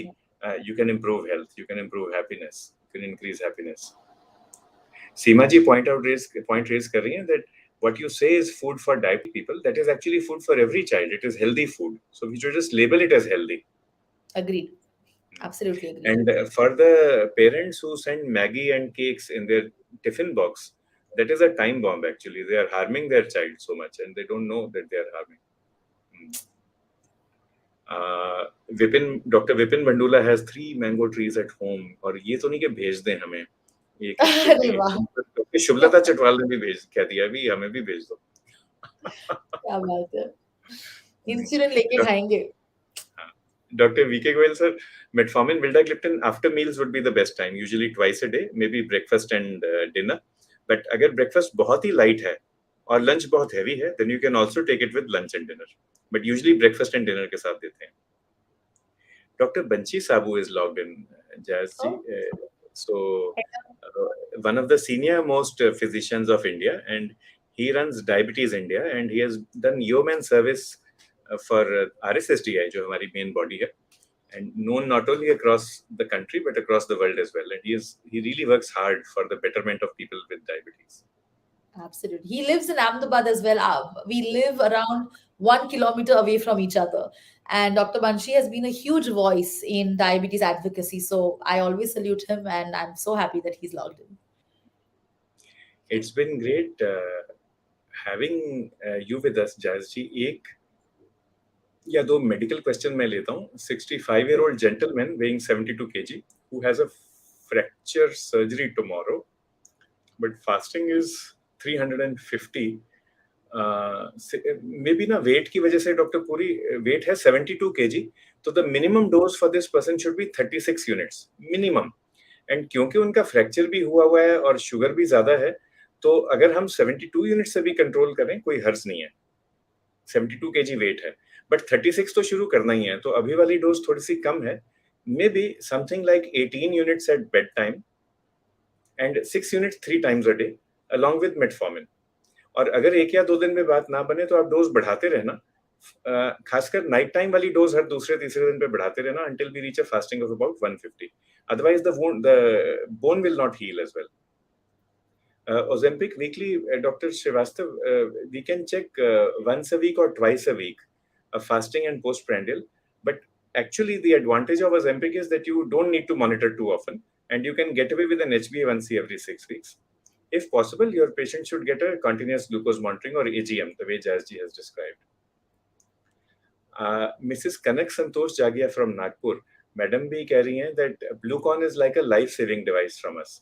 you can improve health, you can improve happiness, you can increase happiness. Seema ji point raise कर रही हैं that what you say is food for diabetic people, that is actually food for every child. It is healthy food. So we should just label it as healthy. Agreed. Absolutely agreed. And for the parents who send Maggie and cakes in their tiffin box, that is a time bomb actually. They are harming their child so much and they don't know that they are harming. Dr. Vipin Bandula has 3 mango trees at home. और ये तो नहीं कि भेज दें हमें, ये कि अरे वाह डॉक्टर शुभलता चटवाल ने भी भेज कह दिया भी हमें भी भेज दो. क्या बात है इंसुलिन लेके खाएंगे. Dr. VK Goyal sir, metformin vildagliptin after meals would be the best time, usually twice a day, maybe breakfast and dinner. But अगर breakfast बहुत ही light है और lunch बहुत heavy है, then you can also take it with lunch and dinner. But usually breakfast and dinner के साथ देते हैं. Dr. Banchi Sabu is logged in, Jazz ji. One of the senior most physicians of India, and he runs Diabetes India, and he has done yeoman service for RSSDI, जो हमारी main body है, and known not only across the country but across the world as well. And he really works hard for the betterment of people with diabetes. Absolutely. He lives in Ahmedabad as well. We live around 1 kilometer away from each other. And Dr. Banshi has been a huge voice in diabetes advocacy. So I always salute him and I'm so happy that he's logged in. It's been great having you with us, Jazz ji. या दो medical question मैं लेता हूँ. 65-year-old gentleman weighing 72 kg who has a fracture surgery tomorrow, but fasting is 350. May be ना wait की वजह से doctor पूरी वेट है 72 kg, तो the minimum dose for this person should be 36 units minimum. And क्योंकि उनका फ्रैक्चर भी हुआ हुआ है और शुगर भी ज्यादा है, तो अगर हम 72 यूनिट से भी कंट्रोल करें कोई हर्ज नहीं है. 72 kg वेट है, बट 36 तो शुरू करना ही है, तो अभी वाली डोज थोड़ी सी कम है. May be something like 18 units at bed time and 6 units 3 times a day along with metformin. और अगर 1 या 2 दिन में बात ना बने तो आप डोज बढ़ाते रहना. खासकर नाइट टाइम वाली डोज हर दूसरे तीसरे दिन पे बढ़ाते रहना until we reach a fasting of about 150. Otherwise the bone will not heal as well. Ozempic weekly, Dr. Srivastav, we can check once a week or twice a week, fasting and postprandial. But actually, the advantage of Ozempic is that you don't need to monitor too often, and you can get away with an HbA1c every 6 weeks. If possible, your patient should get a continuous glucose monitoring or AGM, the way Jazji has described. Mrs. Kanak Santosh Jagia from Nagpur, Madam भी कह रही हैं that Bluecon is like a life-saving device from us.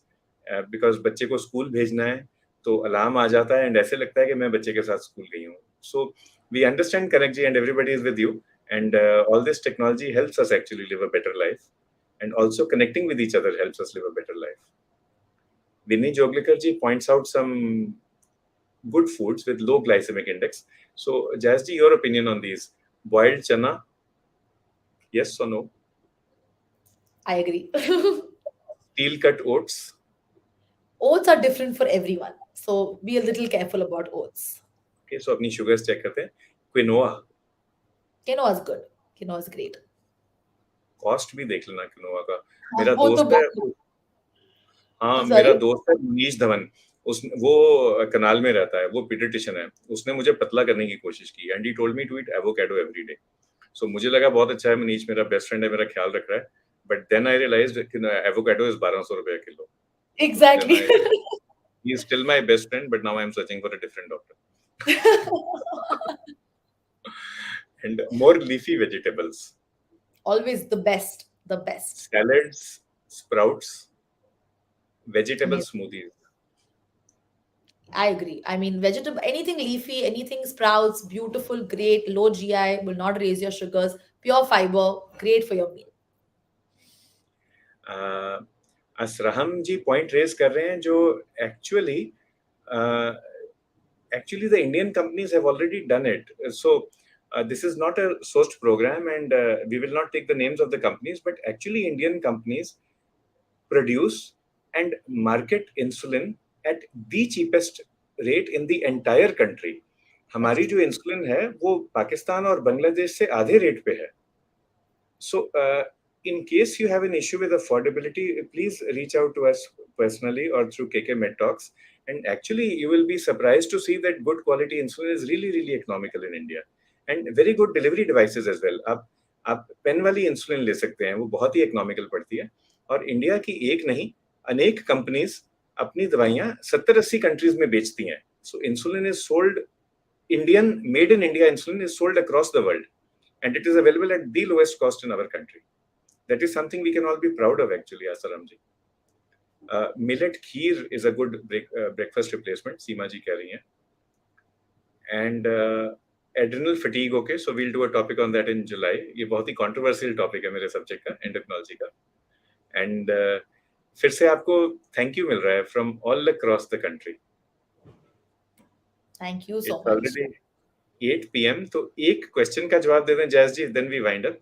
Because बच्चे को school भेजना है तो alarm आ जाता है एंड ऐसे लगता है कि मैं बच्चे के साथ स्कूल गई हूँ. So we understand Kanak ji and everybody is with you, and all this technology helps us actually live a better life, and also connecting with each other helps us live a better life. Vinny Joglikar ji points out some good foods with low glycemic index. So Jaz ji, your opinion on these? Boiled chana, yes or no? I agree. Steel cut oats. Oats are different for everyone, so be a little careful about oats. Okay, so अपनी sugars check करते हैं. Quinoa. Quinoa is good. Quinoa is great. Cost भी देख लेना quinoa का. हाँ, मेरा वो तो दोस्त है. बहुत. हाँ, मेरा Sorry. दोस्त है मनीष धवन. वो कनाल में रहता है, वो पीडियाट्रिशियन है. उसने मुझे पतला करने की कोशिश की and he told me to eat avocado every day. So मुझे लगा बहुत अच्छा है, मनीष मेरा बेस्ट फ्रेंड है, मेरा ख्याल रख रहा है. बट देन आई रियलाइज्ड कि एवोकाडो इज 1200 रुपए kilo. Then Exactly. he is still my best friend, but now I am searching for a different doctor. And more leafy vegetables. Always the best. The best. Salads, sprouts, vegetable Amazing. smoothies. I agree. I mean, vegetable, anything leafy, anything sprouts, beautiful, great, low GI, will not raise your sugars, pure fiber, great for your meal. असरहम ji point raise कर रहे हैं जो actually actually the Indian companies have already done it. So this is not a sourced program, and we will not take the names of the companies, but actually Indian companies produce and market insulin at the cheapest rate in the entire country. हमारी जो insulin है वो पाकिस्तान और बांग्लादेश से आधे rate पे है. So in case you have an issue with affordability, please reach out to us personally or through KK Med Talks. And actually, you will be surprised to see that good quality insulin is really, really economical in India. And very good delivery devices as well. आप pen वाली insulin ले सकते हैं, वो बहुत ही economical पड़ती है. और इंडिया की एक नहीं, अनेक कंपनीज अपनी दवाइयां 70-80 कंट्रीज में बेचती हैं. So insulin is sold, Indian made in India insulin is sold across the world, and it is available at the lowest cost in our country. That is something we can all be proud of actually, Asaram ji. Millet kheer is a good breakfast replacement, Seema ji keh rahi hain. And adrenal fatigue, okay, so we'll do a topic on that in July. ये बहुत ही controversial topic है मेरे subject का, endocrinology का. And फिर से आपको thank you मिल रहा है from all across the country. Thank you so It's much. already 8 p.m. तो एक question का जवाब दे दें जैस जी, then we wind up.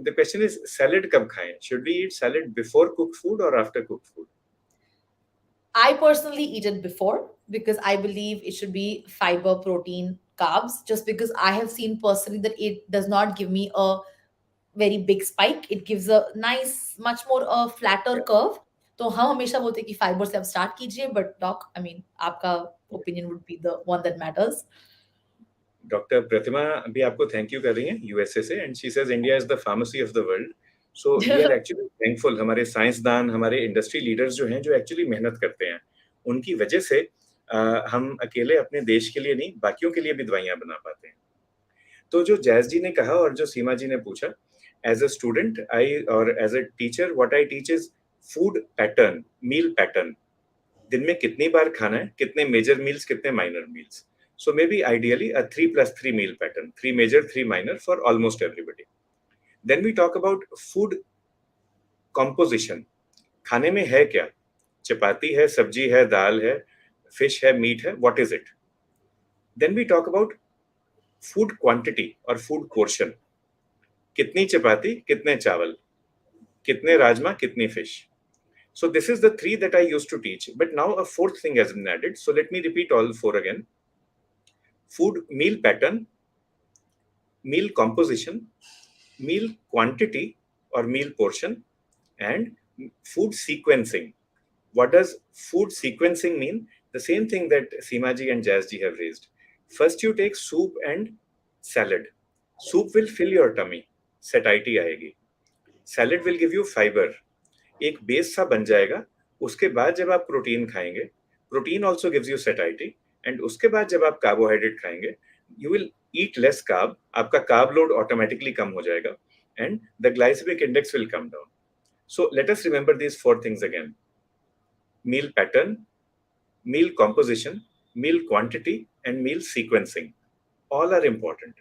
The question is, salad कब खाएं? Should we eat salad before cooked food or after cooked food? I personally eat it before because I believe it should be fiber, protein, carbs, just because I have seen personally that it does not give me a very big spike. It gives a nice, much more a flatter Yeah. curve. तो हम हमेशा बोलते हैं कि fibre से आप start कीजिए, but doc, I mean, आपका opinion would be the one that matters. Doctor Pratima अभी आपको थैंक यू कर रही हैं यूएसए से, and she says India is the pharmacy of the world. So we are actually thankful. हमारे साइंसदान, हमारे इंडस्ट्री लीडर्स जो हैं, जो एक्चुअली मेहनत करते हैं, उनकी वजह से हम अकेले अपने देश के लिए नहीं, बाकियों के लिए भी दवाइयां बना पाते हैं. तो जो जैज जी ने कहा और जो सीमा जी ने पूछा, एज अ स्टूडेंट आई और as a teacher what I teach is food pattern, meal pattern. दिन में कितनी बार खाना है, कितने मेजर मील्स, कितने minor meals. So maybe ideally a 3+3 meal pattern, 3 major, 3 minor for almost everybody. Then we talk about food composition. खाने में है क्या? चपाती है, सब्जी है, दाल है, फिश है, मीट है, what is it? Then we talk about food quantity or food portion. कितनी चपाती, कितने चावल, कितने राजमा, कितनी fish. So this is the three that I used to teach. But now a fourth thing has been added. So let me repeat all four again. Food meal pattern, meal composition, meal quantity or meal portion, and food sequencing. What does food sequencing mean? The same thing that Seemaji and Jazji have raised. First, you take soup and salad. Soup will fill your tummy. Satiety आएगी. Salad will give you fiber. एक base सा बन जाएगा. उसके बाद जब आप protein खाएंगे, protein also gives you satiety. And उसके बाद जब आप कार्बोहाइड्रेट खाएंगे, you will eat less carb. आपका carb load automatically कम हो जाएगा. And the glycemic index will come down. So let us remember these four things again. Meal pattern, meal composition, meal quantity, and meal sequencing. All are important.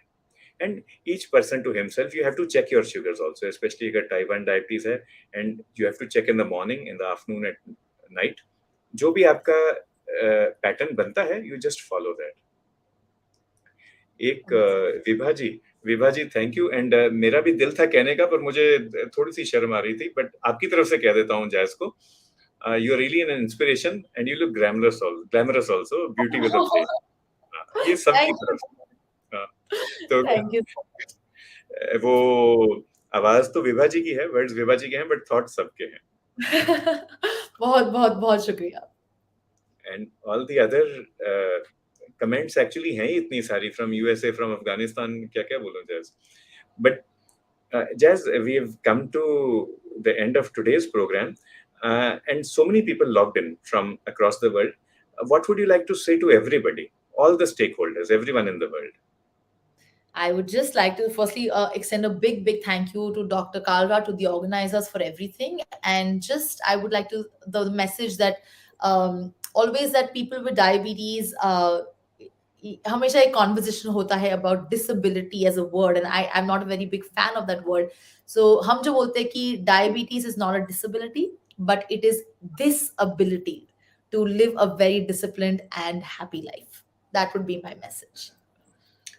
And each person to himself, you have to check your sugars also, especially if you have type 1 diabetes hai, and you have to check in the morning, in the afternoon, at night. जो भी आपका pattern बनता है, you just follow that. एक विभा जी thank you. And मेरा भी दिल था कहने का, पर मुझे थोड़ी सी शर्म आ रही थी, बट आपकी तरफ से कह देता हूँ जैस को. You are really an inspiration and you look glamorous also, beauty with a face. ये सबकी तरफ से. तो Thank you. वो आवाज तो विभा जी की है, वर्ड्स विभा जी के हैं, बट थॉट सबके हैं. बहुत बहुत बहुत शुक्रिया. And all the other comments actually हैं इतनी सारी, फ्रॉम यूएसए, फ्रॉम अफगानिस्तान, क्या क्या बोलूं जैस. But Jazz, we have come to the end of today's program, and so many people logged in from across the world. What would you like to say to everybody, all the stakeholders, everyone in the world? I would just like to firstly extend a big, big thank you to Dr. Kalra, to the organizers for everything. And just, I would like to, the message that always that people with diabetes, हमेशा एक conversation होता है about disability as a word, and I'm not a very big fan of that word. So हम जो बोलते हैं कि diabetes is not a disability, but it is this ability to live a very disciplined and happy life. That would be my message.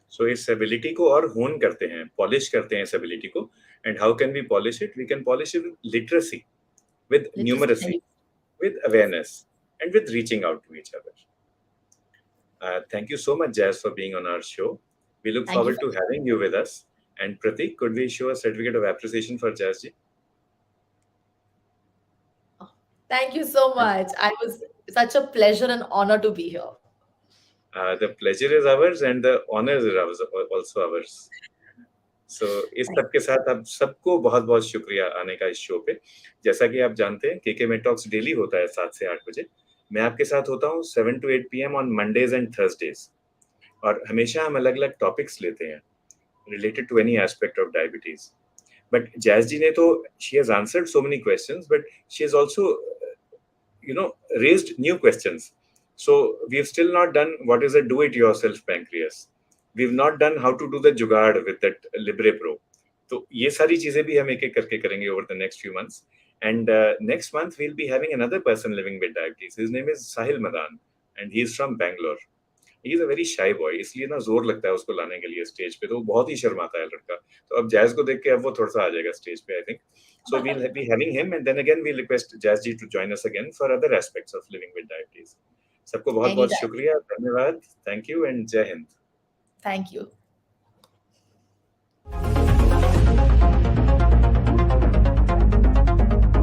So इस ability को और होन करते हैं, पॉलिश करते हैं इस एबिलिटी को. And how can we polish it? We can polish it with literacy, with numeracy, with awareness, and with reaching out to each other. Thank you so much, Jazz, for being on our show. We look forward to having you with us. And Pratik, could we show a certificate of appreciation for Jazz ji? Thank you so much. I was such a pleasure and honor to be here. The pleasure is ours and the honor is also ours. So इस सब के साथ आप सबको बहुत बहुत शुक्रिया आने का इस शो पे. जैसा कि आप जानते हैं, केके में टॉक्स डेली होता है 7 से 8 बजे. मैं आपके साथ होता हूँ 7 to 8 PM on Mondays and Thursdays. और हमेशा हम अलग अलग टॉपिक्स लेते हैं related to any aspect of diabetes. But Jazz ji ने तो, she has answered so many questions, but she has also raised new questions. So we've still not done what is a do-it-yourself pancreas. We've not done how to do the jugaad with that Libre Pro. So ये सारी चीजें भी हम एक एक करके करेंगे over the next few months. And next month we'll be having another person living with diabetes. His name is Sahil Madan, and he's from Bangalore. He's a very shy boy. इसलिए ना जोर लगता है उसको लाने के लिए स्टेज पे, तो बहुत ही शर्माता है लड़का. तो अब जैज को देख के अब वो थोड़ा सा आ जाएगा स्टेज पे, I think. So we'll be having him, and then again we'll request Jazz ji to join us again for other aspects of living with diabetes. सबको बहुत बहुत शुक्रिया, धन्यवाद, थैंक यू एंड जय हिंद. Thank you.